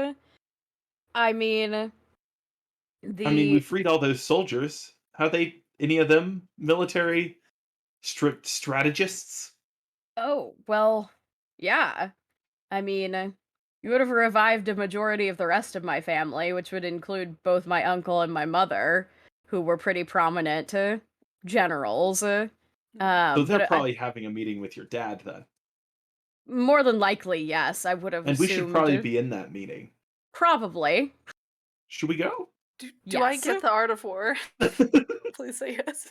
I mean, We freed all those soldiers. How they? Any of them military strategists? Oh, well, yeah. I mean, you would have revived a majority of the rest of my family, which would include both my uncle and my mother, who were pretty prominent generals. So they're But probably having a meeting with your dad then. more than likely, yes, I would have And we assumed. should probably be in that meeting. Probably. Should we go? do I Yes. get the art of war? Please say yes.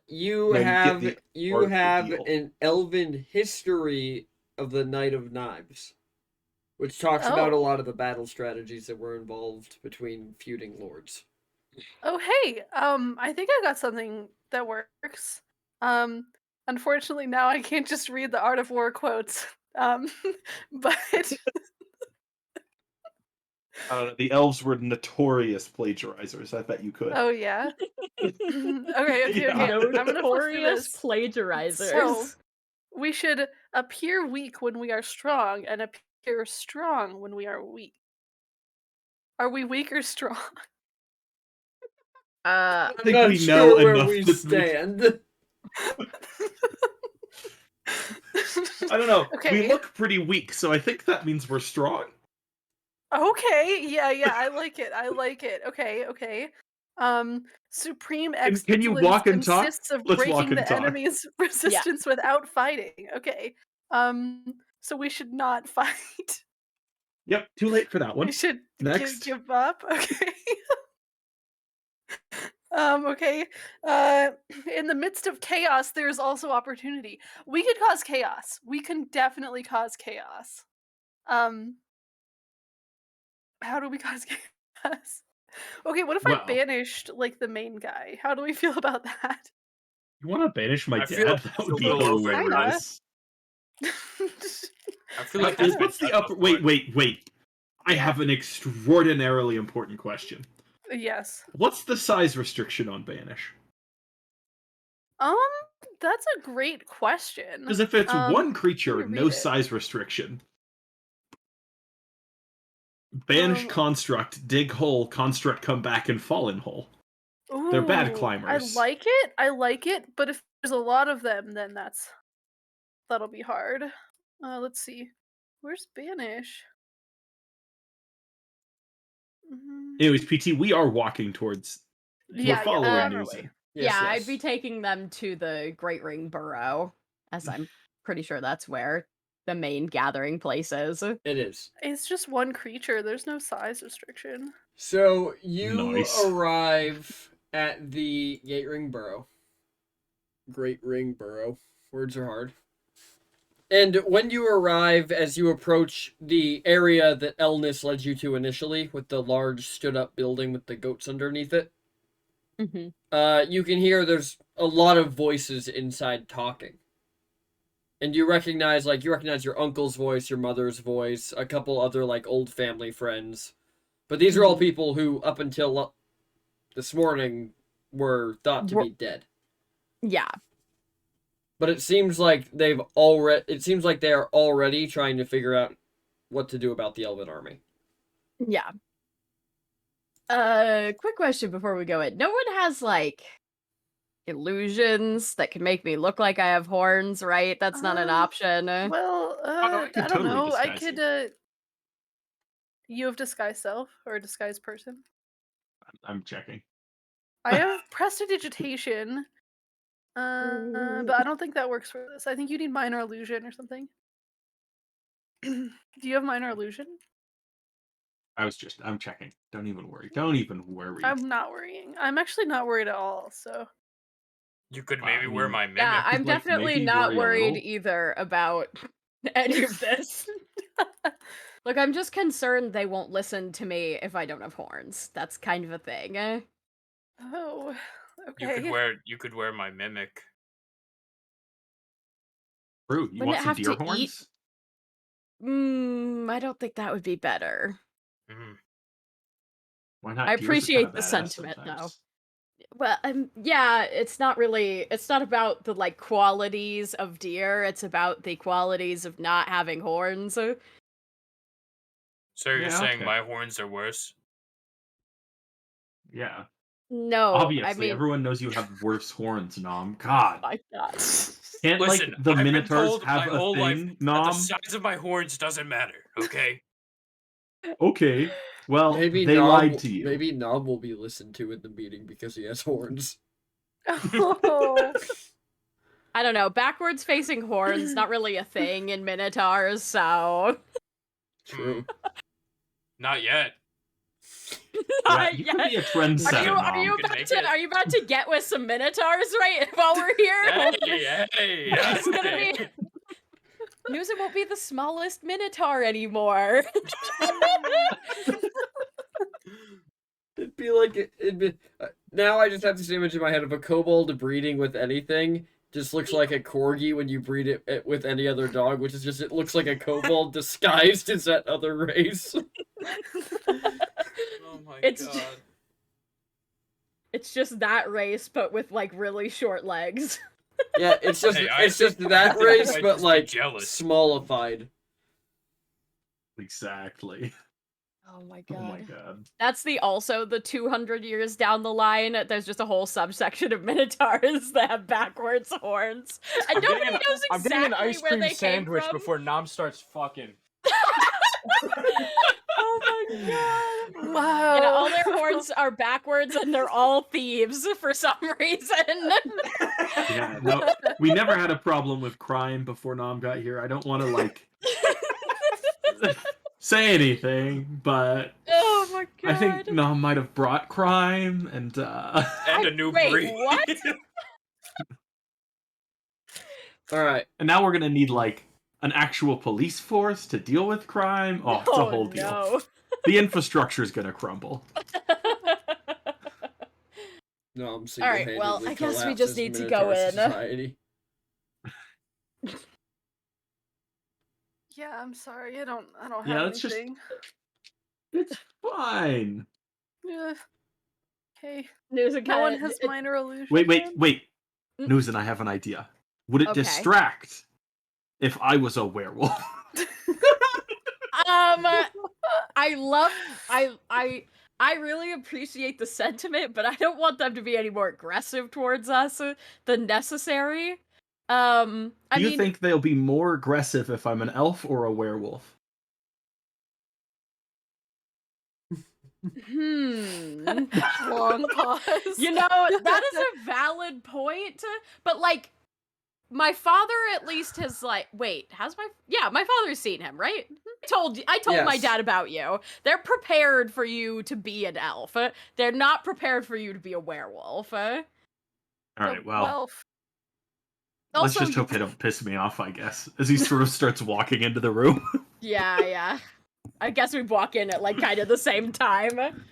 You No, you get have the art of the deal. an elven history of the Knight of Knives, which talks about a Oh. lot of the battle strategies that were involved between feuding lords. Oh hey, I think I got something that works. Unfortunately now I can't just read the art of war quotes. But I don't know. The elves were notorious plagiarizers. I bet you could. oh yeah. Okay. Yeah. I'm gonna flip through Notorious this. plagiarizers. So we should appear weak when we are strong and appear strong when we are weak. Are we weak or strong? Uh, I'm think not we sure know where enough we to- stand. I don't know. Okay. We look pretty weak, so I think that means we're strong. Okay, yeah, I like it. Okay. Supreme excellence Can you walk and talk? consists of Let's walk breaking and the talk. enemy's resistance without fighting. Okay. So we should not fight. Yep, too late for that one. We should Next. give up. Okay. Okay. In the midst of chaos, there's also opportunity. We could cause chaos. We can definitely cause chaos. How do we cause chaos? Okay, what if I Well. banished like the main guy? How do we feel about that? You want to banish my I feel dad? like That would be she'll go over hilarious. I feel like Okay. that's What's the been upper? done before. Wait. I Yeah. have an extraordinarily important question. Yes. What's the size restriction on banish? That's a great question. Because if it's one Let me creature, no read it. size restriction. Banish Um, construct, dig hole, construct come back and fall in hole. They're bad Ooh, climbers. I like it, but if there's a lot of them, then that'll be hard. Let's see. Where's banish? Anyways, PT, we are walking towards. Yeah, we're following on our Newsom. way. Yes, yeah, yes. I'd be taking them to the Great Ring Burrow, as I'm pretty sure that's where the main gathering place is. It is. It's just one creature. There's no size restriction. So you Nice. arrive at the Great Ring Burrow. Great Ring Burrow. Words are hard. And when you arrive, as you approach the area that Elnis led you to initially, with the large stood-up building with the goats underneath it, Mm-hmm. you can hear there's a lot of voices inside talking. And you recognize your uncle's voice, your mother's voice, a couple other like old family friends. But these are all people who, up until this morning, were thought to be dead. Yeah. But it seems like they are already trying to figure out what to do about the Elven army. Yeah. Quick question before we go in. No one has like illusions that can make me look like I have horns, right? That's not an option. Well, I could I don't totally know. I disguise could. You have disguise self or disguise person. I'm checking. I have prestidigitation, but I don't think that works for this. I think you need minor illusion or something. Do you have minor illusion? I'm checking. Don't even worry. Don't even worry. I'm not worrying. I'm actually not worried at all. So You could I maybe wear mean, my mimic. Yeah, I'm like, definitely maybe not worry a worried little. either about any of this. Look, I'm just concerned they won't listen to me if I don't have horns. That's kind of a thing. oh, You okay. could wear my mimic. True. You Wouldn't want it some have deer to eat? horns? I don't think that would be better. Mhm. Why not? I Deers are kind appreciate of the badass sentiment, though. sometimes. Well, yeah, it's not about the, like, qualities of deer, it's about the qualities of not having horns. So you're Yeah, saying okay. my horns are worse? Yeah. No, Obviously, I mean, everyone knows you have worse horns, Nom. God. my God. Can't, Listen, like, the I've been Minotaurs told have my a whole life thing, that the Nom? size of my horns doesn't matter, okay? Okay. Well, Maybe they lied to you. Maybe Nom will be listened to in the meeting because he has horns. Oh. I don't know, backwards facing horns, not really a thing in Minotaurs, so... True. Not yet. Yeah, you could be a trendsetter, Nom. Are you about to get with some Minotaurs right while we're here? Hey, It's gonna be... News it won't be the smallest Minotaur anymore. It'd be like now I just have this image in my head of a kobold breeding with anything. Just looks like a corgi when you breed it with any other dog, which is just it looks like a kobold disguised as that other race. Oh my It's god. It's just that race, but with, like, really short legs. Yeah, it's just Hey, it's just I that think I race, might but just be like jealous. smallified. Exactly. Oh my Oh my god. That's also the 200 years down the line, there's just a whole subsection of Minotaurs that have backwards horns. And nobody knows I'm getting an exactly ice where cream they came sandwich from. before Nom starts fucking. Oh my god. Wow. Yeah, all their horns are backwards and they're all thieves for some reason. Yeah, no, we never had a problem with crime before Nom got here. I don't want to, like, say anything, but Oh my god. I think Nom might have brought crime, and And a new Wait, breed. what? Alright. and now we're gonna need, like, an actual police force to deal with crime. Oh, it's a whole deal. No. The infrastructure is gonna crumble. No, I'm All single-handedly right, well, I guess we just collapses need to Minotaur go in. society. Yeah, I'm sorry. I don't Yeah, have that's just- anything. It's fine. Yeah. Okay. News No one has minor illusion. Wait. Mm. News, and I have an idea. Would it Okay. distract if I was a werewolf? I really appreciate the sentiment, but I don't want them to be any more aggressive towards us than necessary. Do you think they'll be more aggressive if I'm an elf or a werewolf? Long pause. You know, that is a valid point, but, like, my father at least has, like, wait, my father's seen him, right? I told my Yes. dad about you. They're prepared for you to be an elf. They're not prepared for you to be a werewolf. All right, well, let's Also, just hope they don't piss me off, I guess, as he sort of starts walking into the room. yeah. I guess we walk in at, like, kind of the same time.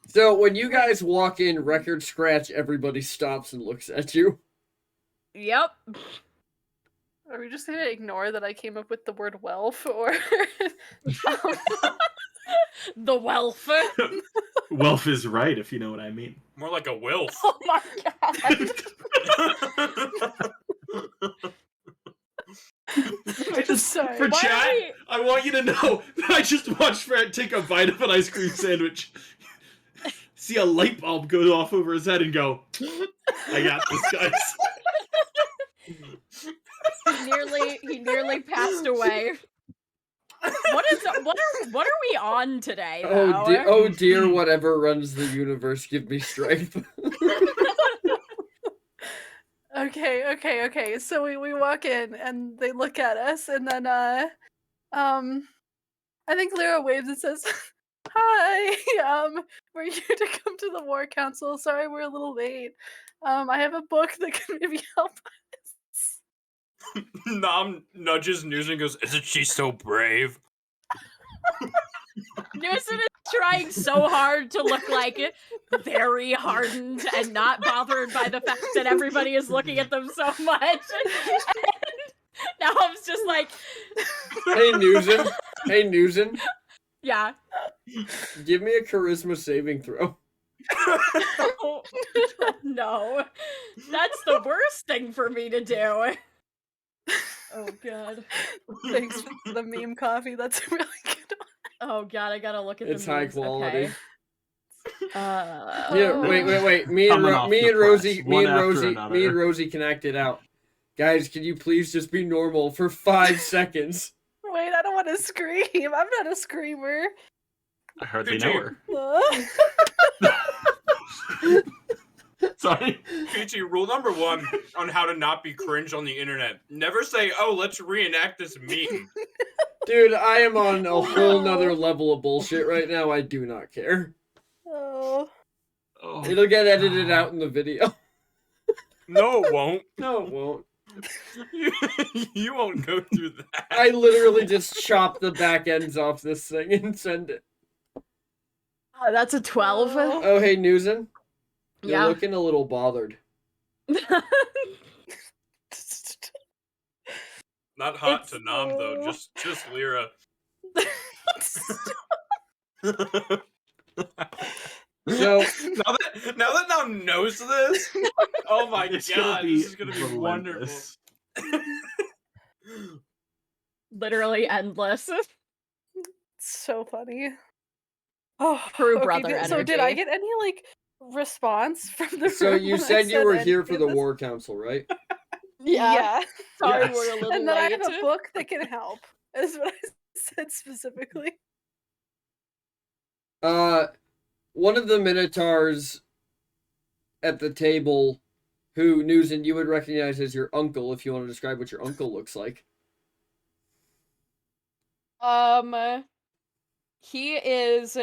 So when you guys walk in, record scratch, everybody stops and looks at you. Yep. Are we just gonna ignore that I came up with the word wealth, or The wealth. Welf is right, if you know what I mean. More like a wilf. Oh my god. sorry? For Why chat, are we- I want you to know that I just watched Fred take a bite of an ice cream sandwich, see a light bulb go off over his head, and go, "I got this, guys." He nearly passed away. What are we on today? Oh dear, whatever runs the universe, give me strength. Okay. So we walk in and they look at us, and then I think Lyra waves and says, Hi, we're here to come to the War Council. Sorry we're a little late. I have a book that can maybe help us. Nom nudges News and goes, "Isn't she so brave?" Newson is trying so hard to look like very hardened and not bothered by the fact that everybody is looking at them so much. And now I'm just like, Hey, Newsen. Hey, Newsen. yeah. Give me a charisma saving throw. No, that's the worst thing for me to do. Oh god. Thanks for the meme coffee. That's a really good one. Oh god, I gotta look at It's the high memes. quality. Okay. Yeah, wait. Me and, Coming off me the and Rosie, press, me one and after Rosie, me another. and Rosie can act it out. Guys, can you please just be normal for 5 seconds? Wait, I don't want to scream. I'm not a screamer. I hardly PG. know her. Sorry. Peachy, rule number 1 on how to not be cringe on the internet. Never say, "Oh, let's reenact this meme." Dude, I am on a whole nother level of bullshit right now. I do not care. Oh. Oh, It'll get edited out in the video. No, it won't. No, it won't. You won't go through that. I literally just chop the back ends off this thing and send it. That's a 12. Oh, hey, Newsen. You're Yeah. looking a little bothered. Not hot It's to Nom though, just Lyra. So, now that Nom knows this, oh my it's god, gonna be this is gonna be wonderful. relentless. Literally endless. So funny. Oh, True okay, brother so did I energy. get any like response from the so room you when I said you were any here for of the this? War Council, right? Yeah. Sorry, Yes. we're a little And then I late. have a book that can help. Is what I said specifically. One of the Minotaurs at the table, who Newsen you would recognize as your uncle, if you want to describe what your uncle looks like. He is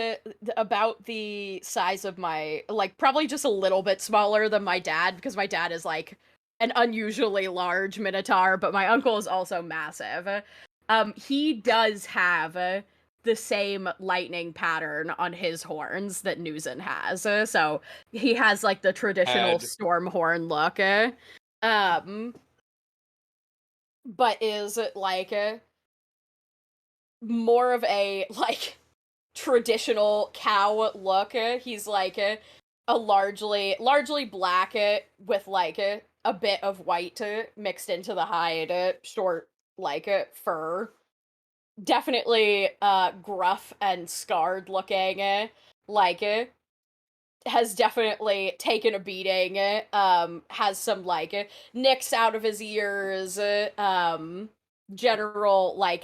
about the size of my, like, probably just a little bit smaller than my dad, because my dad is, like, an unusually large Minotaur, but my uncle is also massive. He does have the same lightning pattern on his horns that Newsen has, so he has, like, the traditional Add. storm horn look, but is, like, more of a, like, traditional cow look. He's like a largely black with like a bit of white mixed into the hide, short like fur. Definitely gruff and scarred looking. Like has definitely taken a beating. Has some like nicks out of his ears. General like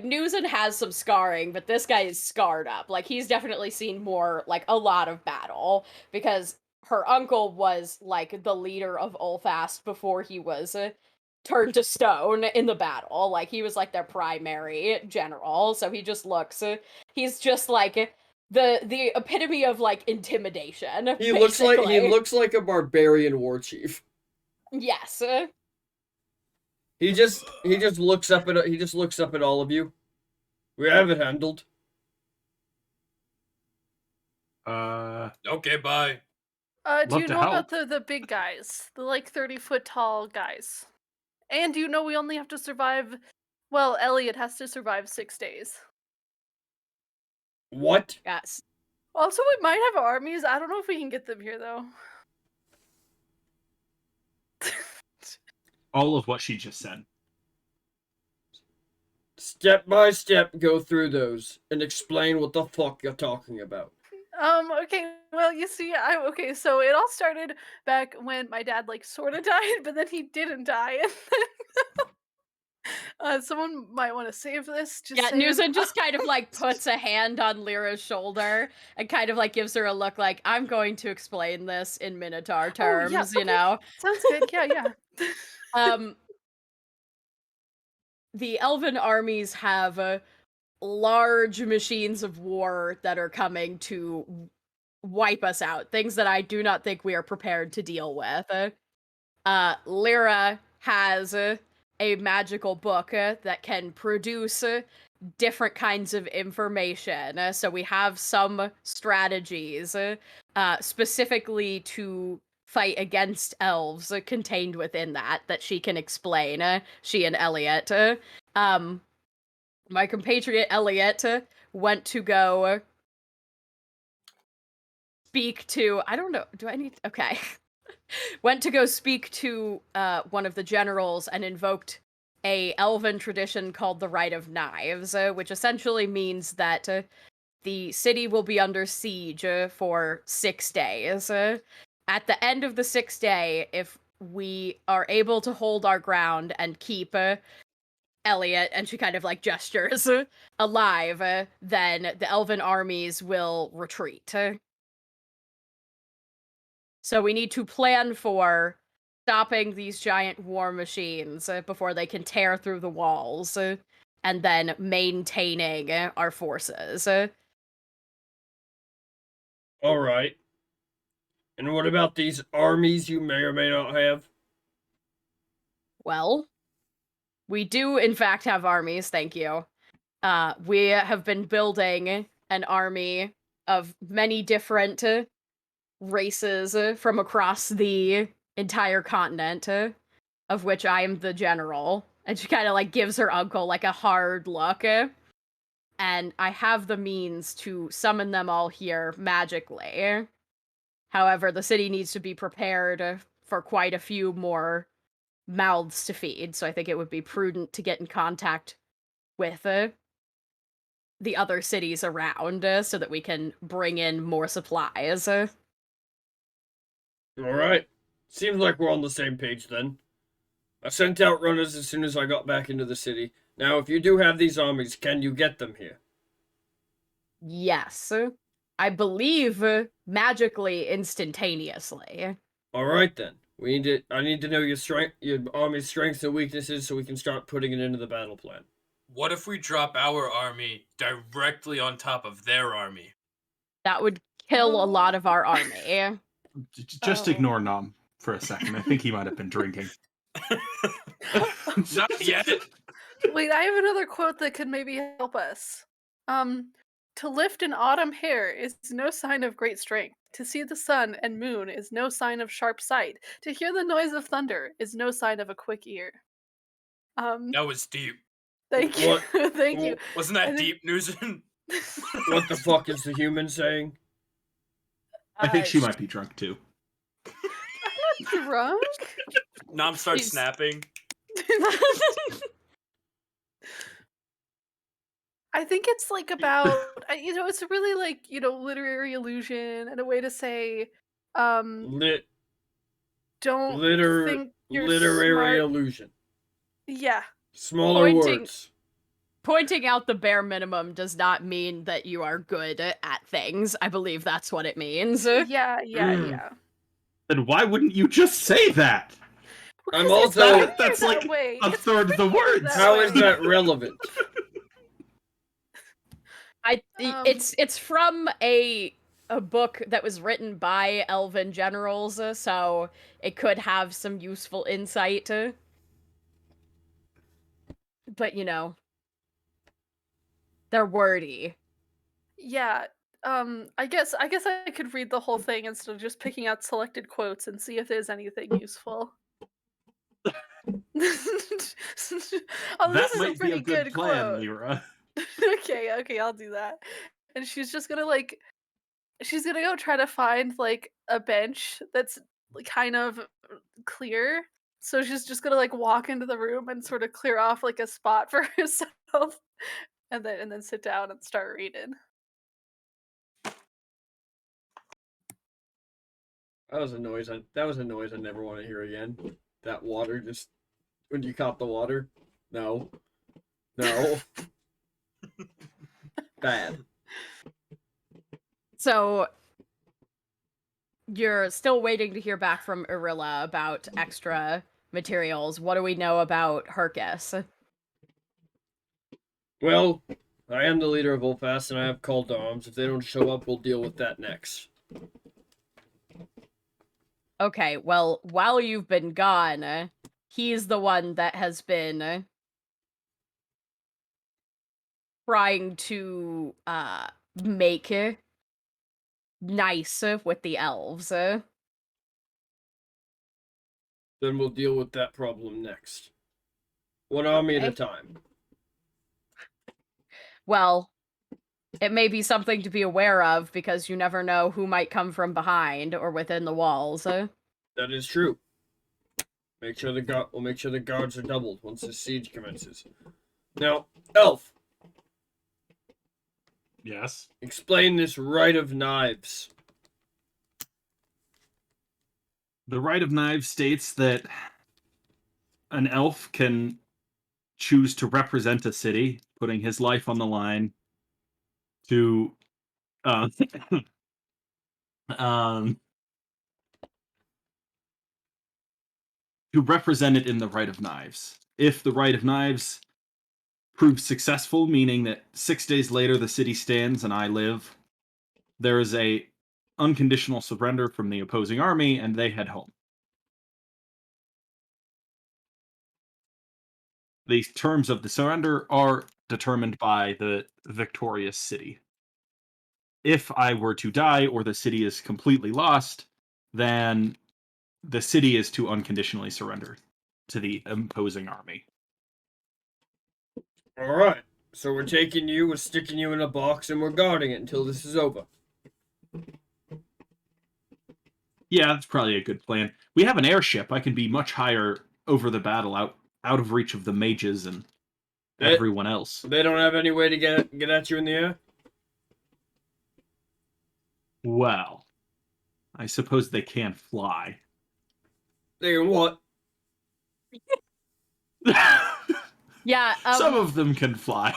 Newsen has some scarring, but this guy is scarred up. Like he's definitely seen more, like a lot of battle, because her uncle was like the leader of Ulfast before he was turned to stone in the battle. Like he was like their primary general, so he just looks he's just like the epitome of like intimidation. He looks basically. like a barbarian war chief. Yes. He just looks up at all of you. We have it handled. Okay, bye. Do Love you to know about help. the big guys? The like 30-foot tall guys. And do you know we only have to survive, well, Elliot has to survive 6 days. What? Yes. Also, we might have armies. I don't know if we can get them here though. All of what she just said. Step by step, go through those and explain what the fuck you're talking about. Okay, well, you see, so it all started back when my dad, like, sort of died, but then he didn't die, and then, someone might want to save this, just Yeah, saying. Newsen just kind of like puts a hand on Lyra's shoulder and kind of like gives her a look like, I'm going to explain this in Minotaur terms, yeah, you okay. know? Sounds good, yeah. The elven armies have large machines of war that are coming to wipe us out. Things that I do not think we are prepared to deal with. Lyra has a magical book that can produce different kinds of information. So we have some strategies specifically to fight against elves contained within that she can explain. She and Elliot. My compatriot Elliot went to go speak to. I don't know. Do I need? Okay. Went to go speak to one of the generals and invoked a elven tradition called the Rite of Knives, which essentially means that the city will be under siege for 6 days. At the end of the 6th day, if we are able to hold our ground and keep Elliot, and she kind of like gestures, alive, then the elven armies will retreat. So we need to plan for stopping these giant war machines before they can tear through the walls, and then maintaining our forces. All right. And what about these armies you may or may not have? Well, we do in fact have armies, thank you. We have been building an army of many different races from across the entire continent, of which I am the general. And she kind of like gives her uncle like a hard look. And I have the means to summon them all here magically. However, the city needs to be prepared for quite a few more mouths to feed, so I think it would be prudent to get in contact with the other cities around so that we can bring in more supplies. All right. Seems like we're on the same page then. I sent out runners as soon as I got back into the city. Now, if you do have these armies, can you get them here? Yes. I believe magically instantaneously. All right then. I need to know your army's strengths and weaknesses, so we can start putting it into the battle plan. What if we drop our army directly on top of their army? That would kill a lot of our army. Just Oh. ignore Nom for a second. I think he might have been drinking. Not yet. Wait, I have another quote that could maybe help us. To lift an autumn hair is no sign of great strength. To see the sun and moon is no sign of sharp sight. To hear the noise of thunder is no sign of a quick ear. That was deep. Thank you. What? Thank you. Wasn't that I think- deep, Newson? What the fuck is the human saying? I think she might be drunk too. Drunk? Nom starts He's- snapping. I think it's like about it's really like literary illusion and a way to say Lit don't liter think you're literary smart. illusion. Yeah. Smaller Pointing- words. Pointing out the bare minimum does not mean that you are good at things. I believe that's what it means. Yeah. Mm. Then why wouldn't you just say that? I'm Because it's also- prettier That's that like way. a It's third of the prettier words. that How is way. that relevant? It's from a book that was written by elven generals, so it could have some useful insight. But they're wordy. Yeah. I guess I could read the whole thing instead of just picking out selected quotes and see if there's anything useful. Oh, this That is a might be pretty a good plan, quote. Lyra. Okay, I'll do that. And she's just gonna she's gonna go try to find like a bench that's kind of clear. So she's just gonna walk into the room and sort of clear off like a spot for herself, and then sit down and start reading. That was a noise. That was a noise I never want to hear again. That water just when you caught the water. No. Bad. So you're still waiting to hear back from Irilla about extra materials. What do we know about Hercus? Well, I am the leader of Ulfast, and I have called to arms. If they don't show up, we'll deal with that next. Okay, well, while you've been gone, he's the one that has been trying to make nice with the elves. Then we'll deal with that problem next. One army at a Okay. time. Well, it may be something to be aware of because you never know who might come from behind or within the walls. That is true. We'll make sure the guards are doubled once the siege commences. Now, Elf, Yes. explain this right of knives. The right of knives states that an elf can choose to represent a city, putting his life on the line to uh, um, to represent it in the right of knives. If the right of knives proves successful, meaning that 6 days later the city stands and I live, there is a unconditional surrender from the opposing army and they head home. The terms of the surrender are determined by the victorious city. If I were to die or the city is completely lost, then the city is to unconditionally surrender to the opposing army. Alright, so we're sticking you in a box, and we're guarding it until this is over. Yeah, that's probably a good plan. We have an airship. I can be much higher over the battle, out of reach of the mages and everyone else. They don't have any way to get at you in the air? Well, I suppose they can't fly. They can what? Yeah, Some of them can fly.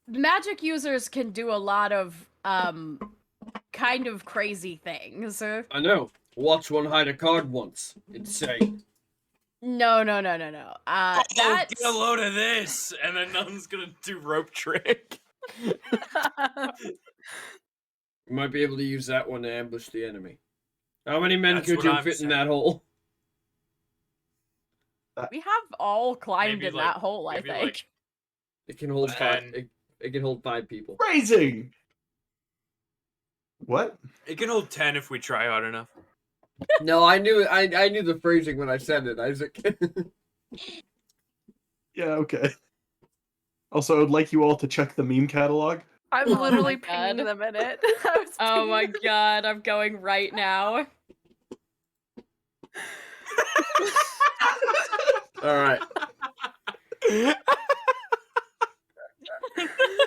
magic users can do a lot of kind of crazy things. I know. Watch one hide a card once. It's say. No. Oh, That's get a load of this, and then none's gonna do rope trick. You might be able to use that one to ambush the enemy. How many men That's could what you I'm fit in saying. that hole? we have all climbed Maybe, in like- that hole, I maybe, think. like- It can hold five. And- It can hold 5 people. Phrasing! What? It can hold 10 if we try hard enough. No, I knew the phrasing when I said it, Isaac. Yeah, okay. Also, I would like you all to check the meme catalog. I'm Oh literally my pinging God. them in it. I was Oh my pinging- god, I'm going right now. All right.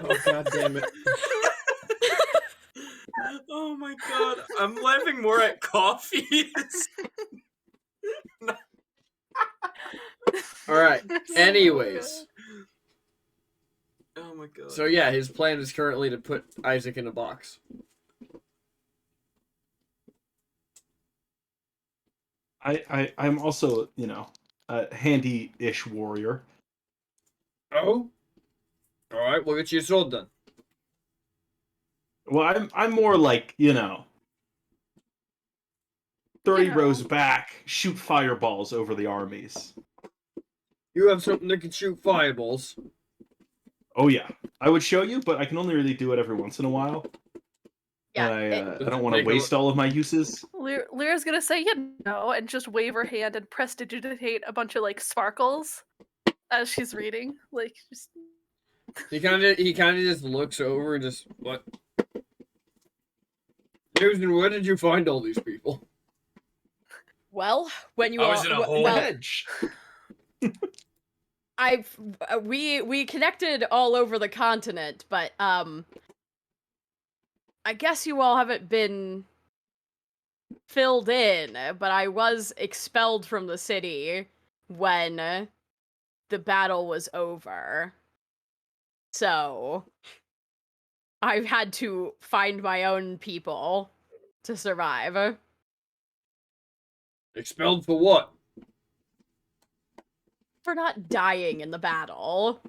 Oh god damn it! Oh my god, I'm laughing more at coffees. All right. So Anyways, Oh my god. so yeah, his plan is currently to put Isaac in a box. I'm also, a handy-ish warrior. Oh. All right. We'll get you a sword then. Well, I'm more like, 30 You know. rows back, shoot fireballs over the armies. You have something that can shoot fireballs. Oh yeah, I would show you, but I can only really do it every once in a while. Yeah, And I don't want to Make a- waste all of my uses. Lyra's gonna say, and just wave her hand and prestidigitate a bunch of like sparkles as she's reading. Like, just He kind of just looks over and just what? Susan, where did you find all these people? well, when you I all was in a w- hole. well, Hedge. we connected all over the continent, but I guess you all haven't been filled in, but I was expelled from the city when the battle was over. So I've had to find my own people to survive. Expelled for what? For not dying in the battle.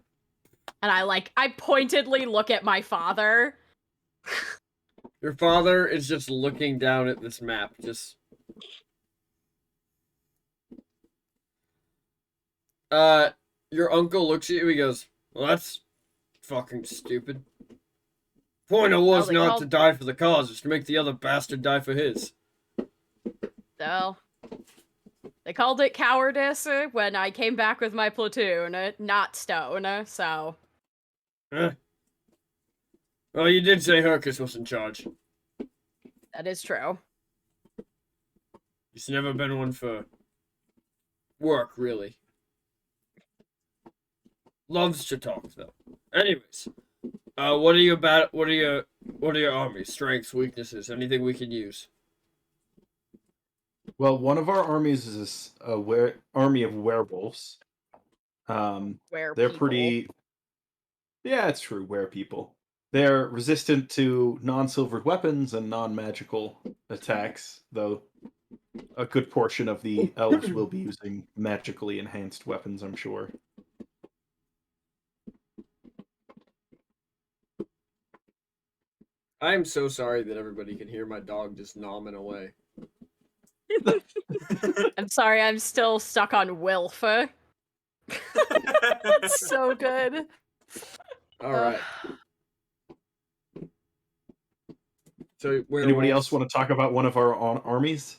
And I pointedly look at my father. Your father is just looking down at this map, just... Your uncle looks at you, he goes, well, that's fucking stupid. Point of war is they not called- to die for the cause, it's to make the other bastard die for his. So, they called it cowardice when I came back with my platoon, not stone, so... Well, you did say Hercus was in charge. That is true. He's never been one for work, really. Loves to talk, though. Anyways, what are your armies? Strengths, weaknesses, anything we can use? Well, one of our armies is a army of werewolves. Where They're people... pretty. Yeah, it's true. People. They're resistant to non-silvered weapons and non-magical attacks, though a good portion of the elves will be using magically enhanced weapons, I'm sure. I am so sorry that everybody can hear my dog just nomming away. I'm sorry, I'm still stuck on Wilf. That's so good. Alright. So, Anybody else want to talk about one of our armies?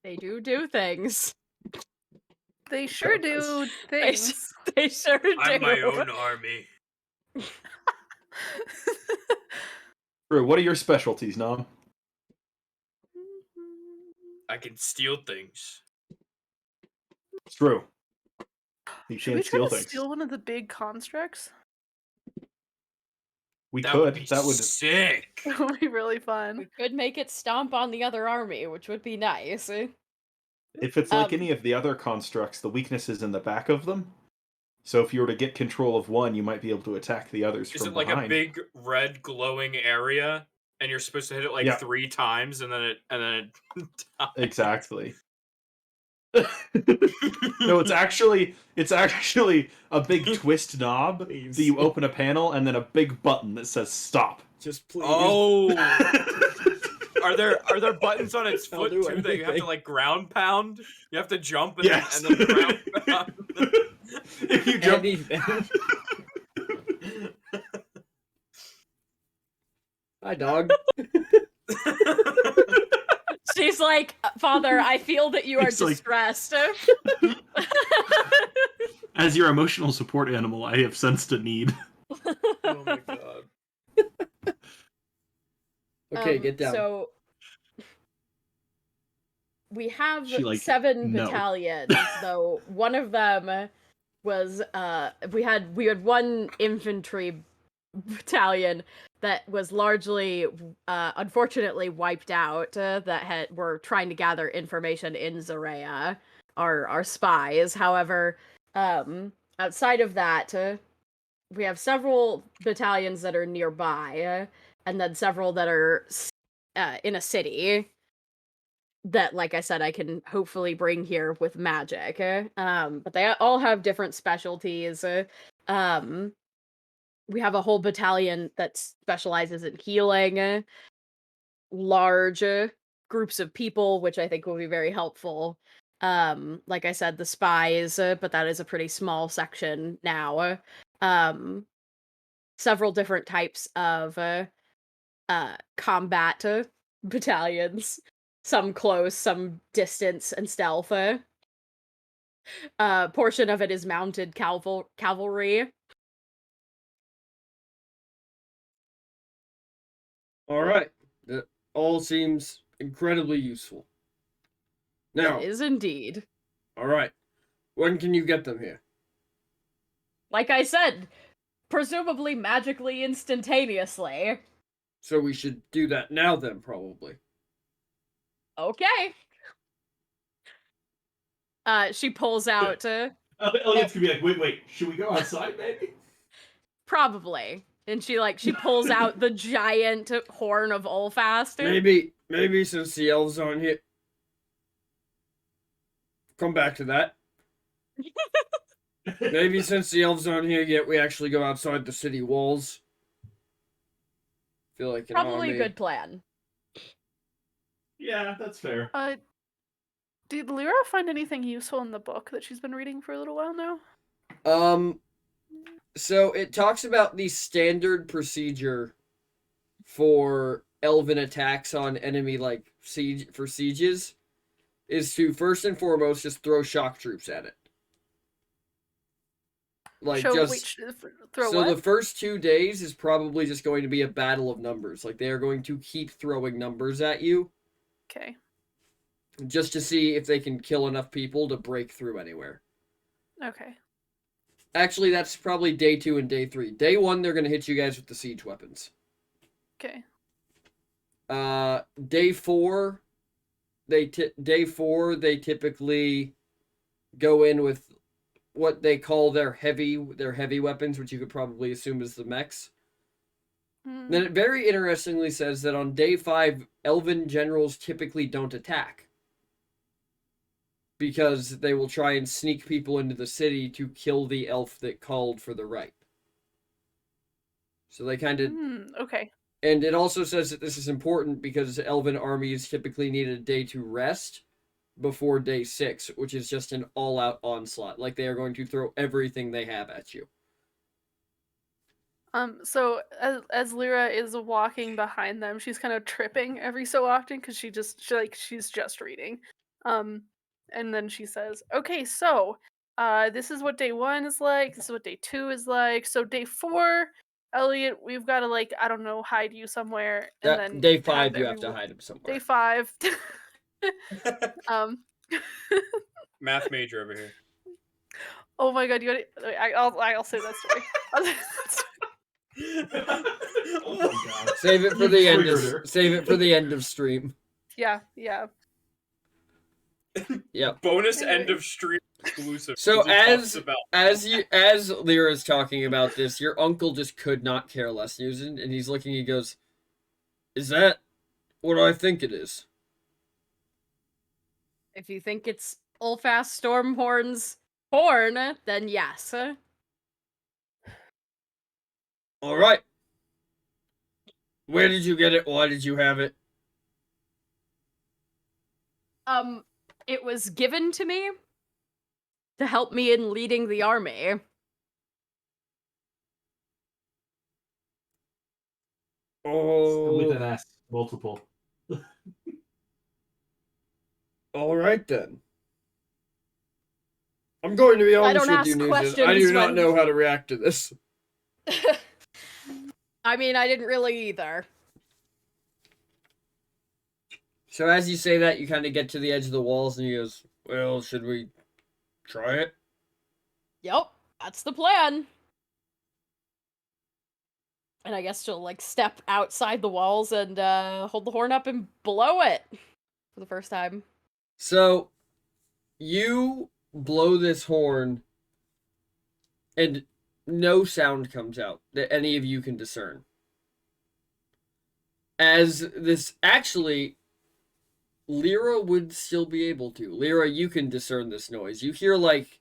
They do things. They sure do They, things. they sure do. I'm my own army. Drew, what are your specialties, Nom? I can steal things. It's true. You Should we can't try steal to things. steal one of the big constructs? We That could. would be That would. sick. That would be really We fun. could make it stomp on the other army, which would be nice. If it's like Um, any of the other constructs, the weakness is in the back of them. So if you were to get control of one, you might be able to attack the others Is from it like behind. a big red glowing area, and you're supposed to hit it like Yeah. 3 times, and then it dies? Exactly. No, it's actually a big twist knob Please. that you open a panel and then a big button that says stop. Just please. Oh, are there buttons on its I'll foot do too that you have to anything. like ground pound? You have to jump and, Yes. then ground pound. If you jump, Anything. Hi, dog. She's like, Father, I feel that you are It's like- distressed. as your emotional support animal, I have sensed a need. Oh my god. Okay, get down. So we have She, like, 7 no. battalions, though one of them was we had one infantry battalion that was largely unfortunately wiped out that were trying to gather information in Zarea, our spies. However, outside of that, we have several battalions that are nearby, and then several that are in a city that, like I said, I can hopefully bring here with magic. But they all have different specialties. We have a whole battalion that specializes in healing large groups of people, which I think will be very helpful. Like I said, the spies, but that is a pretty small section now. Several different types of combat battalions. Some close, some distance and stealth. Portion of it is mounted cavalry. All right. That all seems incredibly useful. Now, It is indeed. all right. When can you get them here? Like I said, presumably magically instantaneously. So we should do that now then, probably. Okay. She pulls out, Elliot's gonna be like, wait, should we go outside, maybe? probably. And she pulls out the giant horn of Olfast. Maybe since the elves aren't here. Come back to that. Maybe since the elves aren't here yet, we actually go outside the city walls. Feel like an Probably a army. good plan. Yeah, that's fair. Did Lyra find anything useful in the book that she's been reading for a little while now? So it talks about the standard procedure for elven attacks on enemy like sieges is to first and foremost just throw shock troops at it. Like Throw so what? the first 2 days is probably just going to be a battle of numbers. Like they are going to keep throwing numbers at you Okay. just to see if they can kill enough people to break through anywhere. Okay. Actually, that's probably day 2 and day 3. Day 1, they're going to hit you guys with the siege weapons. Okay. Day 4, they typically go in with what they call their heavy weapons, which you could probably assume is the mechs. Then it very interestingly says that on day 5, elven generals typically don't attack because they will try and sneak people into the city to kill the elf that called for the right. So they kind of Okay. And it also says that this is important because elven armies typically need a day to rest before day 6, which is just an all-out onslaught. Like they are going to throw everything they have at you. So as Lyra is walking behind them, she's kind of tripping every so often because she's just reading. And then she says, "Okay, so this is what day 1 is like. This is what day 2 is like. So day 4, Elliot, we've got to like I don't know, hide you somewhere, and then Day 5, you have to hide him somewhere. Day 5. um. Math major over here. Oh my god, I'll say that story. Oh my god. Save it for You the end. triggered her. Save it for the end of stream. Yeah. Yep. Bonus Anyway. end of stream exclusive. So He talks about as Lyra's talking about this, your uncle just could not care less, and he's looking. He goes, "Is that what I think it is?" If you think it's Ulfast Stormhorn's horn, then yes. All right. Where did you get it? Why did you have it? It was given to me to help me in leading the army. Oh, With an S, multiple. all right then. I'm going to be honest don't with you, ask Nugent. I do questions not when- know how to react to this. I mean, I didn't really either. So as you say that, you kind of get to the edge of the walls, and he goes, "Well, should we try it?" Yep, that's the plan. And I guess she'll, like, step outside the walls and, hold the horn up and blow it for the first time. So, you blow this horn, and no sound comes out that any of you can discern. As this actually, Lyra would still be able to. Lyra, you can discern this noise. You hear like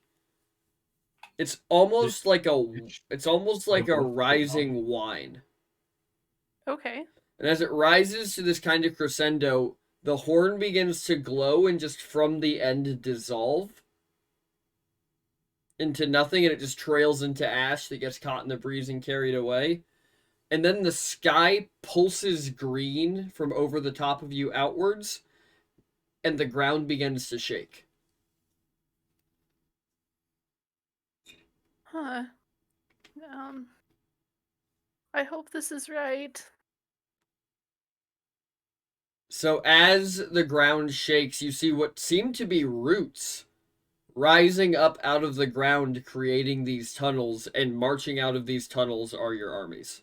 it's almost like a rising whine. Okay. And as it rises to this kind of crescendo, the horn begins to glow and just from the end dissolve into nothing, and it just trails into ash that gets caught in the breeze and carried away. And then the sky pulses green from over the top of you outwards, and the ground begins to shake. Huh. I hope this is right. So as the ground shakes, you see what seem to be roots rising up out of the ground, creating these tunnels, and marching out of these tunnels are your armies.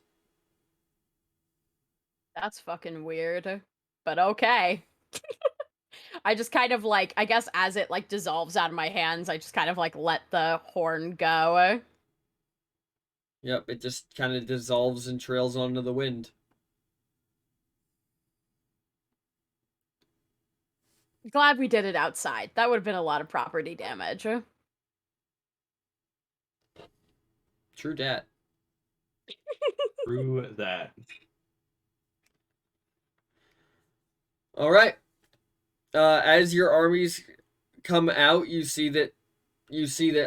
That's fucking weird. But okay. I just kind of, like, I guess as it, like, dissolves out of my hands, I just kind of, like, let the horn go. Yep, it just kind of dissolves and trails onto the wind. Glad we did it outside. That would have been a lot of property damage. True dat. Through that. All right. As your armies come out, you see that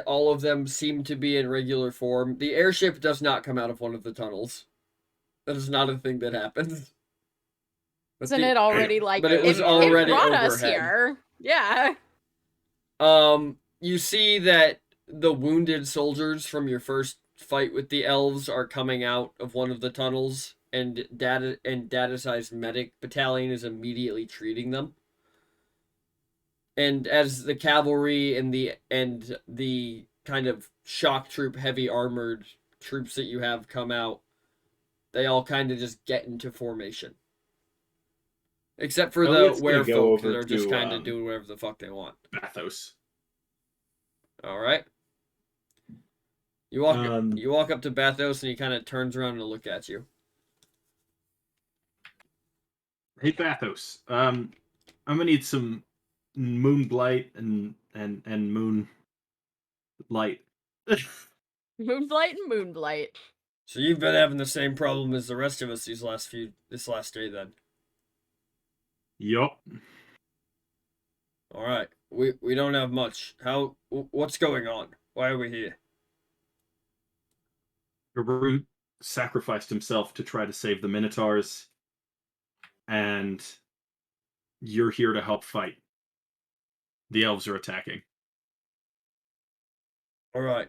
all of them seem to be in regular form. The airship does not come out of one of the tunnels. That is not a thing that happens. But Isn't it already like? but it was it already brought us overhead. here. Yeah. You see that the wounded soldiers from your first fight with the elves are coming out of one of the tunnels, and data-sized medic battalion is immediately treating them. And as the cavalry and the kind of shock troop, heavy armored troops that you have come out, they all kind of just get into formation. Except for Elliot's the gonna go werefolk that over are just to, kind of doing whatever the fuck they want. Bathos. All right. You walk up to Bathos and he kind of turns around to look at you. Hey Bathos. I'm gonna need some moonblight and moon light. Moonblight and Moonblight. So you've been having the same problem as the rest of us this last day then. Yup. All right. We don't have much. What's going on? Why are we here? Garut sacrificed himself to try to save the Minotaurs, and you're here to help fight. The elves are attacking. All right.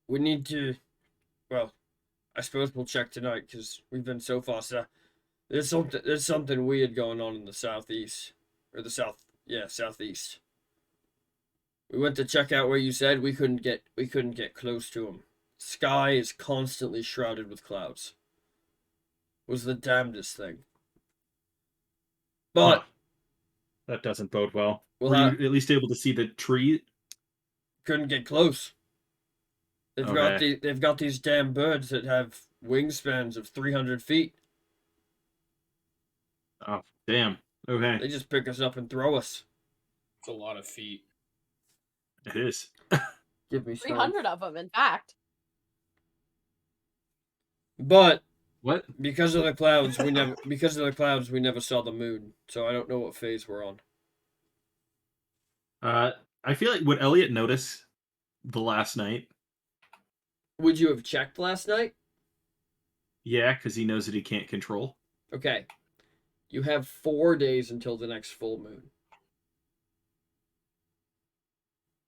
We need to. Well, I suppose we'll check tonight because we've been so far. There's something weird going on in the southeast, or the southeast. We went to check out where you said we couldn't get close to him. Sky is constantly shrouded with clouds. Was the damnedest thing. But that doesn't bode well. Well, Were you at least able to see the tree? Couldn't get close. Okay. They've got these damn birds that have wingspans of 300 feet. Oh, damn. Okay. They just pick us up and throw us. It's a lot of feet. It is. Give me 300 of them, in fact. But What? because of the clouds, we never saw the moon. So I don't know what phase we're on. I feel like would Elliot notice the last night? Would you have checked last night? Yeah, because he knows that he can't control. Okay. You have 4 days until the next full moon.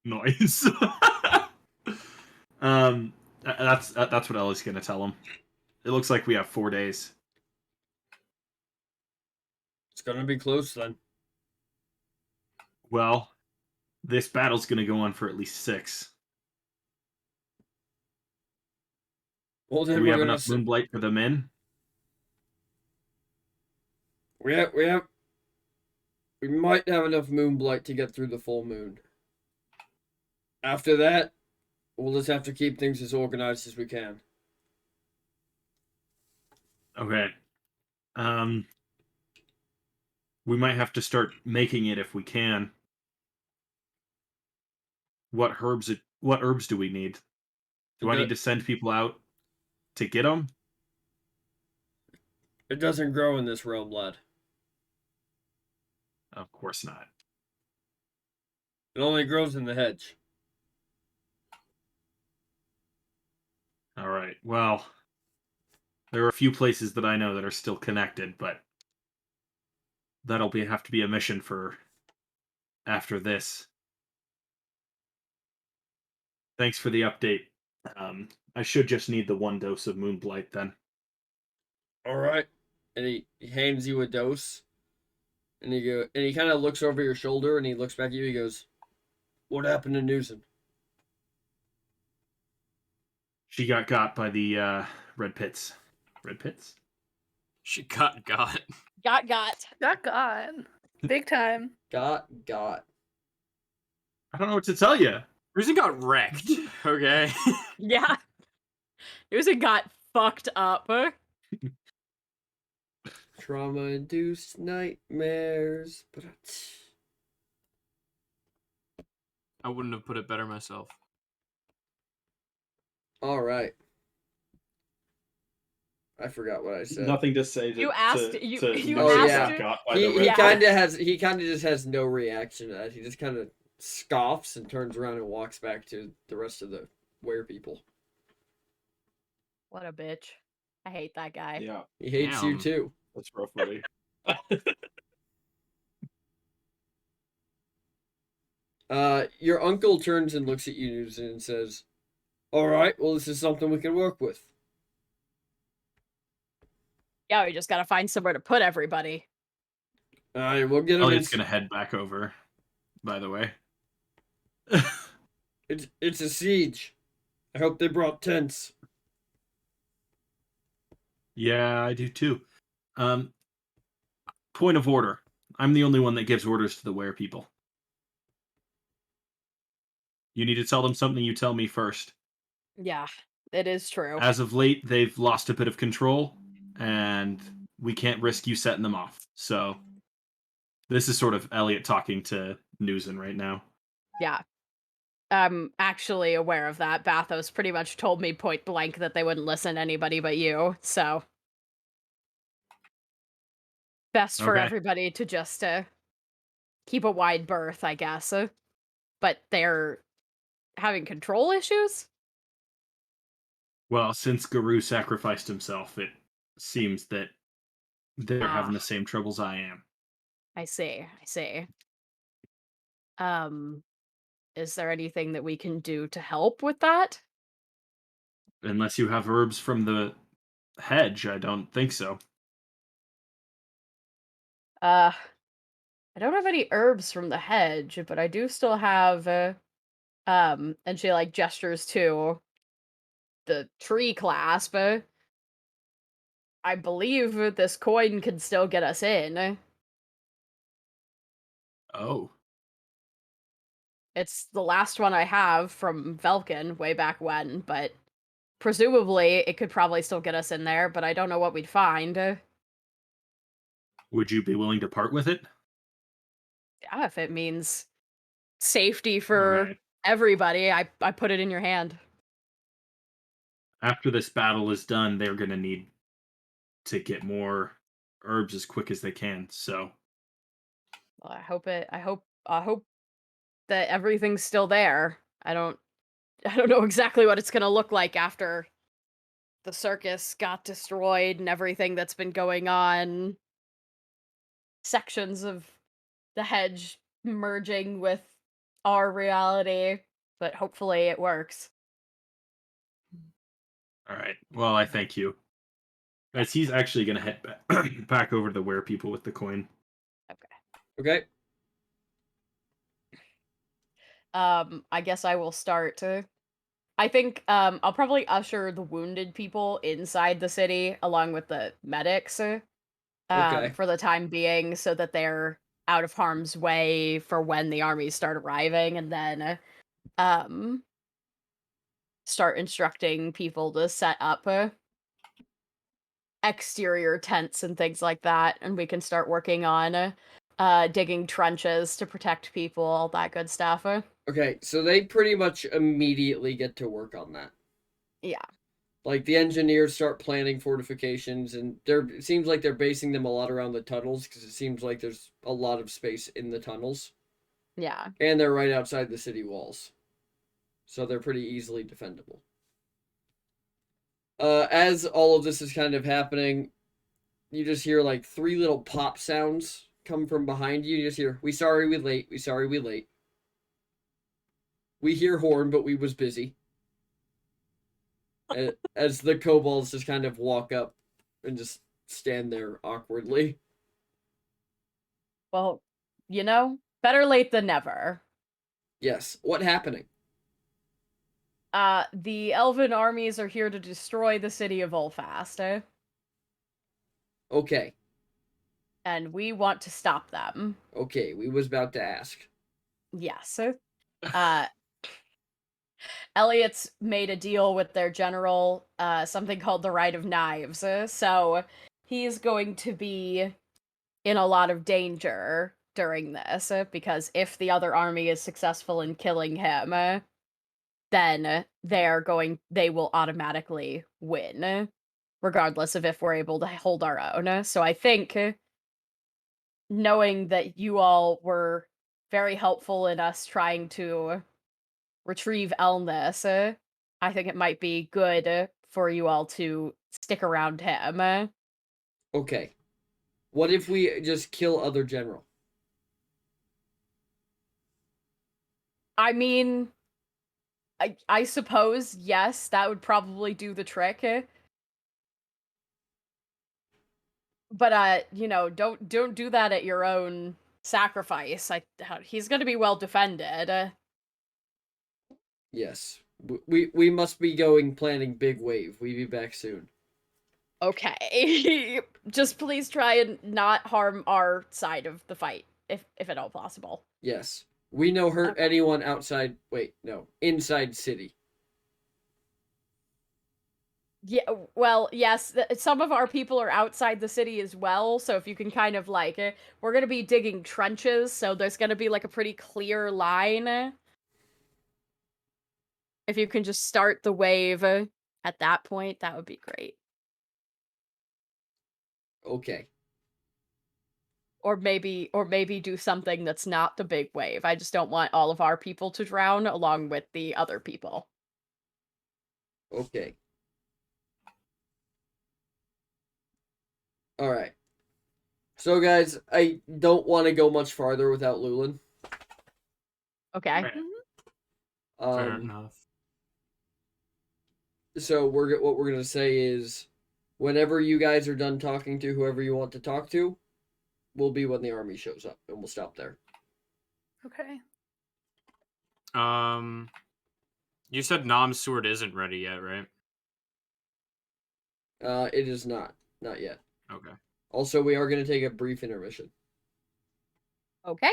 Nice. That's what Ellie's gonna tell him. It looks like we have 4 days. It's gonna be close then. Well, this battle's gonna go on for at least 6. Well, then Do we we're have gonna enough moonblight for the men? We might have enough moonblight to get through the full moon. After that, we'll just have to keep things as organized as we can. Okay. We might have to start making it if we can. What herbs do we need? Do I need to send people out to get them? It doesn't grow in this realm, lad. Of course not. It only grows in the hedge. All right. Well, there are a few places that I know that are still connected, but have to be a mission for after this. Thanks for the update. I should just need the 1 dose of Moonblight then. All right. And he hands you a dose. And he kind of looks over your shoulder and he looks back at you. He goes, "What happened to Newsom?" She got by the red pits. Red pits? She got. Got. Got. Big time. Got. I don't know what to tell you. Reason got wrecked. Okay. Yeah. It was got fucked up. Trauma-induced nightmares. I wouldn't have put it better myself. All right. I forgot what I said. Nothing to say to You asked- to, you- to you Noosa asked- got got by the He red kind of just has no reaction to that. He just kind of scoffs and turns around and walks back to the rest of the were people. What a bitch. I hate that guy. Yeah, He hates you Damn. too. that's rough, buddy. Your uncle turns and looks at you and says, "All right, well, this is something we can work with." Yeah, we just gotta find somewhere to put everybody. All right, we'll get him. Elliot's gonna head back over. By the way. It's a siege. I hope they brought tents. Yeah, I do too. Point of order. I'm the only one that gives orders to the were people. You need to tell them something, you tell me first. Yeah, it is true. As of late, they've lost a bit of control, and we can't risk you setting them off. So, this is sort of Elliot talking to Newson right now. Yeah. I'm actually aware of that. Bathos pretty much told me point blank that they wouldn't listen to anybody but you, so. Best for Okay. everybody to just keep a wide berth, I guess. But they're having control issues? Well, since Guru sacrificed himself, it seems that they're having Ah. the same troubles I am. I see, I see. Is there anything that we can do to help with that? Unless you have herbs from the hedge, I don't think so. I don't have any herbs from the hedge, but I do still have, and she, like, gestures to the tree clasp. I believe this coin can still get us in. Oh. It's the last one I have from Velkin way back when, but presumably it could probably still get us in there, but I don't know what we'd find. Would you be willing to part with it? Yeah, if it means safety for Alright. everybody, I put it in your hand. After this battle is done, they're going to need to get more herbs as quick as they can. So, Well, I hope that everything's still there. I don't know exactly what it's gonna look like after the circus got destroyed and everything that's been going on. Sections of the hedge merging with our reality, but hopefully it works. all right. Well, I thank you. As he's actually going to head back over to the were people with the coin. Okay. I guess I will start. I think I'll probably usher the wounded people inside the city along with the medics Okay. for the time being so that they're out of harm's way for when the armies start arriving, and then start instructing people to set up exterior tents and things like that, and we can start working on digging trenches to protect people, all that good stuff. Okay, so they pretty much immediately get to work on that. Yeah. Like the engineers start planning fortifications, and it seems like they're basing them a lot around the tunnels because it seems like there's a lot of space in the tunnels, Yeah. and they're right outside the city walls, so they're pretty easily defendable. As all of this is kind of happening, you just hear like 3 little pop sounds come from behind you. You just hear, "We sorry we late. We sorry we late." We hear horn, but we was busy. As the kobolds just kind of walk up and just stand there awkwardly. Well, better late than never. Yes. What happening? The elven armies are here to destroy the city of Ulfast, Okay. and we want to stop them. Okay. We was about to ask. Yes. Elliot's made a deal with their general, something called the Right of Knives, so he's going to be in a lot of danger during this, because if the other army is successful in killing him, then they will automatically win, regardless of if we're able to hold our own. So I think knowing that you all were very helpful in us trying to retrieve Elness, I think it might be good for you all to stick around him. Okay. What if we just kill other general? I mean, I suppose, yes, that would probably do the trick. But don't do that at your own sacrifice. He's going to be well defended. Yes. We must be going planning big wave. We be back soon. Okay. Just please try and not harm our side of the fight, if at all possible. Yes. We no hurt Okay. anyone outside. Wait, no. Inside city. Yeah, well, yes, some of our people are outside the city as well, so if you can kind of we're gonna be digging trenches, so there's gonna be like a pretty clear line. If you can just start the wave at that point, that would be great. Okay. Or maybe do something that's not the big wave. I just don't want all of our people to drown along with the other people. Okay. Alright. So, guys, I don't want to go much farther without Lulin. Okay. Right. Fair enough. So what we're gonna say is, whenever you guys are done talking to whoever you want to talk to, will be when the army shows up, and we'll stop there. Okay. You said Nom's sword isn't ready yet, right? It is not yet. Okay. Also, we are gonna take a brief intermission. Okay.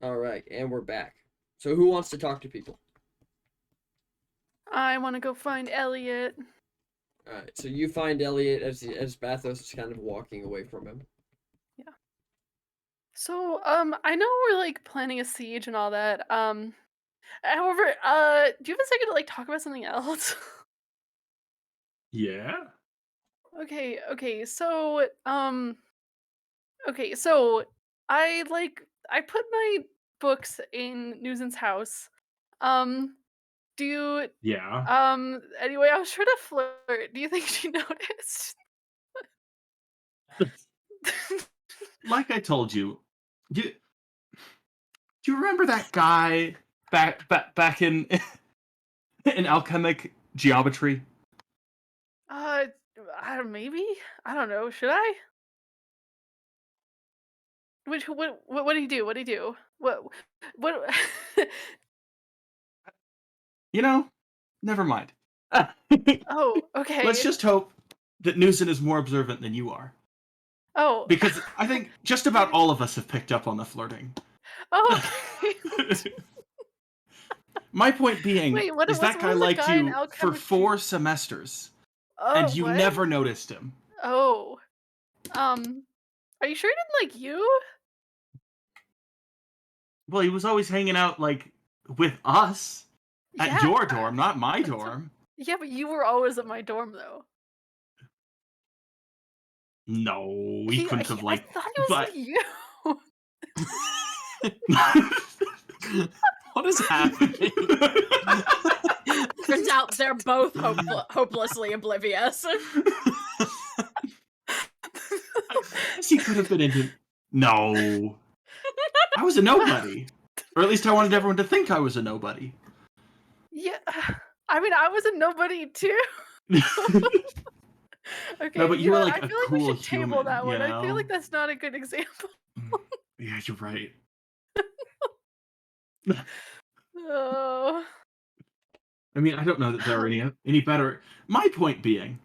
All right, and we're back. So, who wants to talk to people? I want to go find Elliot. All right. So you find Elliot as Bathos is kind of walking away from him. So, I know we're like planning a siege and all that. However, do you have a second to like talk about something else? Yeah. Okay, so, I put my books in Newson's house. Um, do you, Yeah. anyway, I was trying to flirt. Do you think she noticed? Like I told you, do you remember that guy back in in alchemic geometry? I don't, maybe? I don't know. Should I? What do you do? What do you do? What? You know, never mind. Oh, okay. Let's just hope that Newson is more observant than you are. Oh. Because I think just about all of us have picked up on the flirting. Oh, okay. My point being Wait, what is that guy was the liked guy in you for alchemistry? 4 semesters, Oh, and you what? never noticed him. Oh. Are you sure he didn't like you? Well, he was always hanging out, like, with us. At Yeah. your dorm, not my dorm. Yeah, but you were always at my dorm though. No, he couldn't have, like... I thought it was But like you. What is happening? Turns out they're both hopelessly oblivious. He could have been into. No. I was a nobody. Or at least I wanted everyone to think I was a nobody. Yeah, I mean, I was a nobody too. Okay, No, but you were know, like I a feel like we cool should table human, that one. you I feel like know? that's not a good example. Yeah, you're right. Oh. I mean, I don't know that there are any better. My point being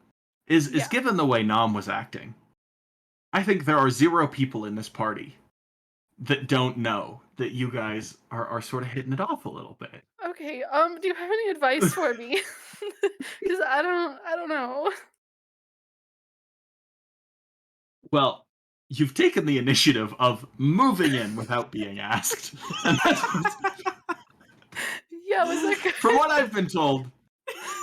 is Yeah. given the way Nam was acting, I think there are 0 people in this party that don't know that you guys are sort of hitting it off a little bit. Okay, do you have any advice for me? Because I don't know. Well, you've taken the initiative of moving in without being asked. And that's Yeah, was that good? from what I've been told,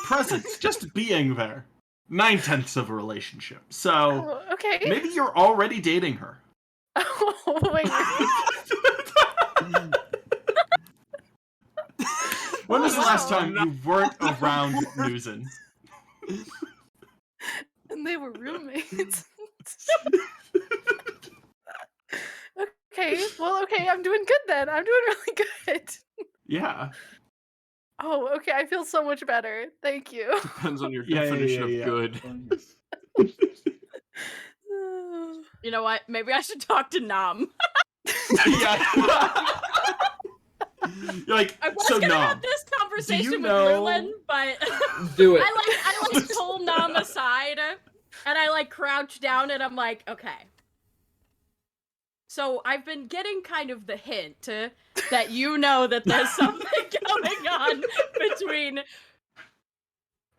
presence, just being there, 9/10 of a relationship. So Oh, okay. maybe you're already dating her. Oh, wait. When was the last wow. time you weren't around Newsen? And they were roommates. Okay, well, okay, I'm doing good then. I'm doing really good. Yeah. Oh, okay, I feel so much better. Thank you. Depends on your Yeah, definition of yeah. good. You know what? Maybe I should talk to Nam. Yeah. You're like, I was so gonna Nam, have this conversation with know- Lurlin, but Do it. I like pull Nam aside, and I like crouch down, and I'm like, okay. So I've been getting kind of the hint that you know that there's something going on between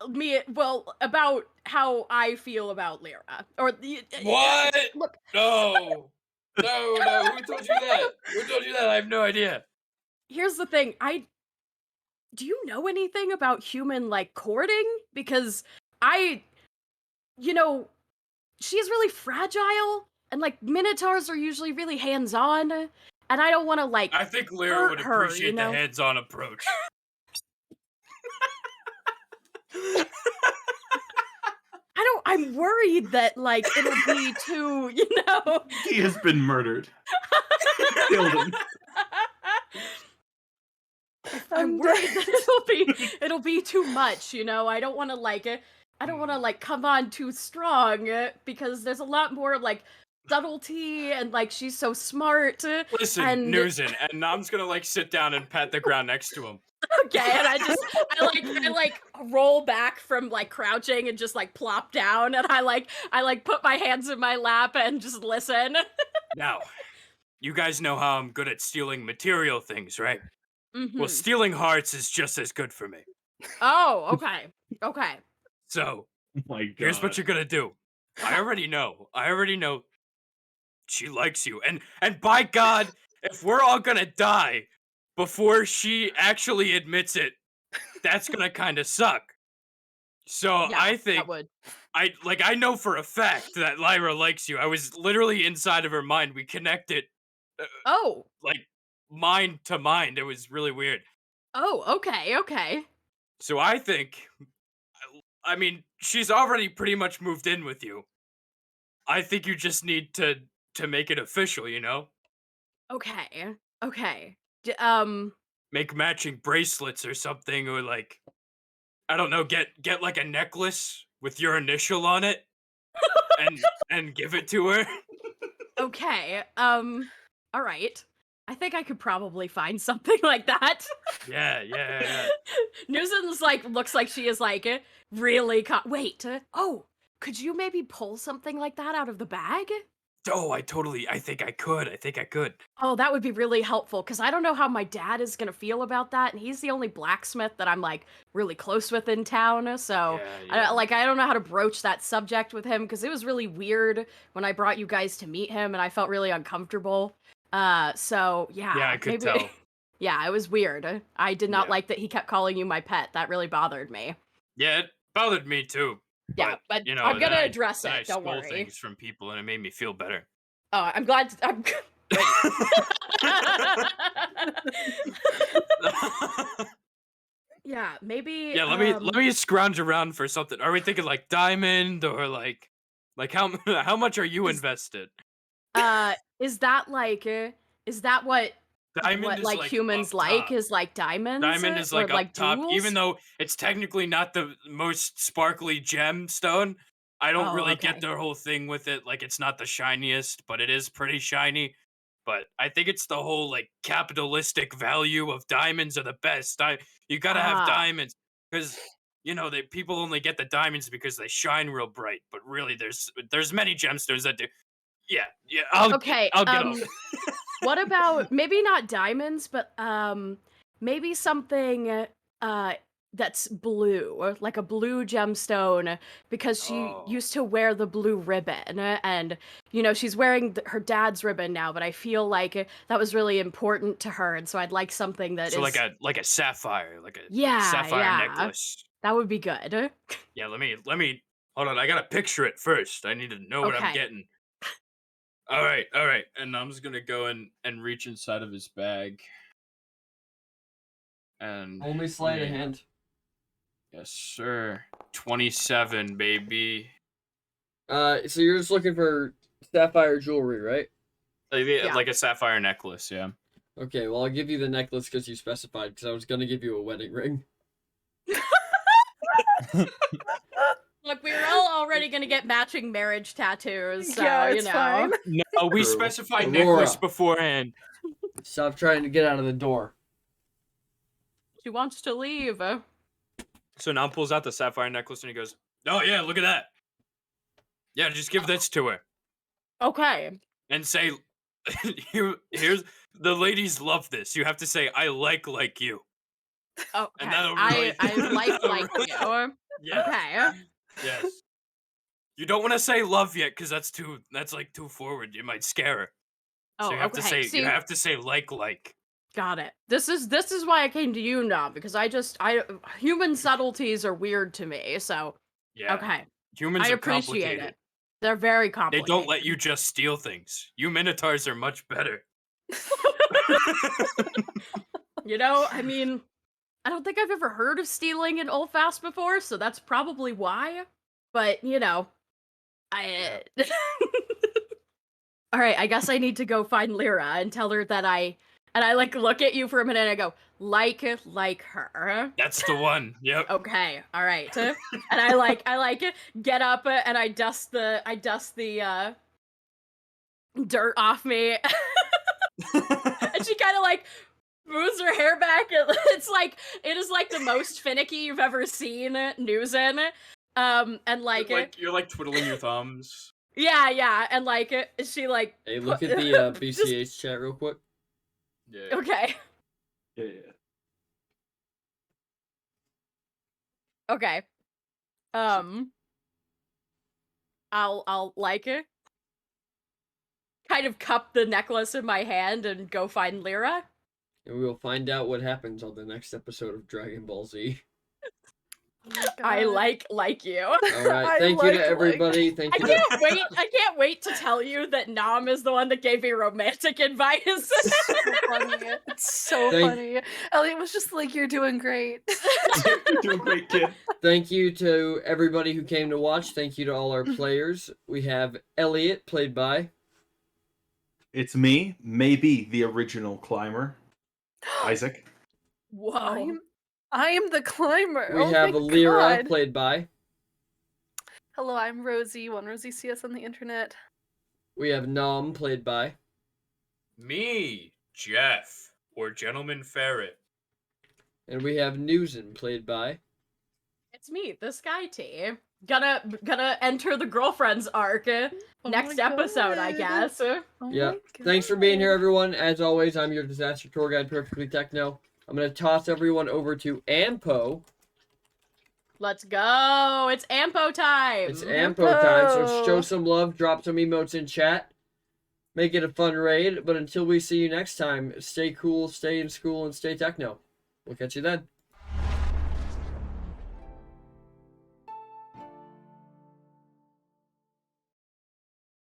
me, well, about how I feel about Lyra, or What? Look, No. No. Who told you that? Who told you that? I have no idea. here's the thing. Do you know anything about human, like, courting? Because she's really fragile, and, like, minotaurs are usually really hands-on, and I don't want to, like, I think Lyra hurt would her, appreciate the hands-on approach. I'm worried that, like, it'll be too, He has been murdered. Killed him. I'm worried that it'll be too much, I don't want to come on too strong because there's a lot more like subtlety and like she's so smart. Listen, and Newsen, and Nam's gonna like sit down and pat the ground next to him. okay, and I roll back from like crouching and just like plop down, and I put my hands in my lap and just listen. Now, you guys know how I'm good at stealing material things, right? Mm-hmm. Well, stealing hearts is just as good for me. Oh, okay. So, Oh my God. here's what you're gonna do. I already know she likes you. And by God, if we're all gonna die before she actually admits it, that's gonna kind of suck. So Yeah, I think that would. I know for a fact that Lyra likes you. I was literally inside of her mind. We connected Oh. like mind to mind. It was really weird. Oh, okay. So I think, I mean, she's already pretty much moved in with you. I think you just need to make it official, Okay. Make matching bracelets or something, or like, I don't know, get like a necklace with your initial on it, and give it to her. Okay. All right. I think I could probably find something like that. Yeah. Newson's looks like she is really wait. Could you maybe pull something like that out of the bag? Oh, I think I could. Oh, that would be really helpful because I don't know how my dad is gonna feel about that, and he's the only blacksmith that I'm really close with in town. So Yeah. I don't know how to broach that subject with him because it was really weird when I brought you guys to meet him, and I felt really uncomfortable. So yeah. Yeah, I could tell. Yeah, it was weird. I did not Yeah. like that he kept calling you my pet. That really bothered me. Yeah, it bothered me too. Yeah, but you know, I'm gonna then address then it. I Don't stole worry. things from people, and it made me feel better. I'm glad. Yeah, maybe. Yeah, let me scrounge around for something. Are we thinking like diamond or like how much are you Is- invested? Is that like? Is that what Diamond is like like humans up like? top. Is like diamonds Diamond is or like up like top, jewels? even though it's technically not the most sparkly gemstone. I don't Oh, really okay. get their whole thing with it. Like it's not the shiniest, but it is pretty shiny. But I think it's the whole like capitalistic value of diamonds are the best. You gotta have Ah. diamonds because people only get the diamonds because they shine real bright. But really, there's many gemstones that do. Yeah, Okay. I'll get off. What about maybe not diamonds, but maybe something that's blue, or like a blue gemstone, because she Oh. used to wear the blue ribbon, and she's wearing her dad's ribbon now, but I feel like that was really important to her, and so I'd like something that So is like a sapphire, like a Yeah, sapphire yeah. necklace. that would be good. Yeah, let me hold on. I gotta picture it first. I need to know what I'm Okay. getting. All right. And I'm just gonna go and reach inside of his bag. And Only sleight of me- hand. Yes, sir. 27, baby. So you're just looking for sapphire jewelry, right? Yeah. Like a sapphire necklace, yeah. Okay, well I'll give you the necklace because you specified. Because I was gonna give you a wedding ring. Look, we were all already gonna get matching marriage tattoos, so Yeah, it's fine. No, we True. specified Aurora. necklace beforehand. Stop trying to get out of the door. She wants to leave. So now pulls out the sapphire necklace and he goes, "Oh yeah, look at that. Yeah, just give this to her Okay. and say, here's the ladies love this. You have to say, I like you." Okay. And that'll really- I like you. Yeah. Okay. Yes. You don't want to say love yet because that's like too forward. You might scare her. Oh, So you have to okay. say See, you have to say like. got it. This is why I came to you now, because human subtleties are weird to me. So Yeah. okay, Humans I are appreciate complicated. it. They're very They complicated. don't let you just steal things. You minotaurs are much better. I mean, I don't think I've ever heard of stealing in Oldfast before, so that's probably why. But I. All right, I guess I need to go find Lyra and tell her that I like look at you for a minute and I go like her. That's the one. Yep. Okay, all right. And I get up and I dust the dirt off me. And she kind of like moves her hair back. It is like the most finicky you've ever seen Newsin. And like You're like twiddling your thumbs. yeah, and like she like Hey, look at the BCH chat real quick. Yeah. okay. Yeah. Okay. I'll like it. Kind of cup the necklace in my hand and go find Lyra. And we will find out what happens on the next episode of Dragon Ball Z. I like you. All right, I thank you like- to everybody. Thank I you. To... can't wait to tell you that Nam is the one that gave me romantic advice. Funny. It's so Thank- funny. Elliot was just like, "You're doing great." You're doing great, kid. Thank you to everybody who came to watch. Thank you to all our players. We have Elliot, played by. It's me, maybe the original climber, Isaac. Whoa. I am the climber. We Oh have my Lyra, God. played by. Hello, I'm Rosie. One Rosie CS on the internet. We have Nom, played by. Me, Jeff, or Gentleman Ferret. And we have Newsin, played by. It's me, the Sky Tea. Gonna enter the girlfriend's arc Oh next my episode, I God. guess. Oh Yeah. my Thanks for being here, God. everyone. As always, I'm your disaster tour guide, Perfectly Techno. I'm going to toss everyone over to Ampo. Let's go! It's Ampo time! It's Ampo time, so Ampo. show some love, drop some emotes in chat. Make it a fun raid, but until we see you next time, stay cool, stay in school, and stay techno. We'll catch you then.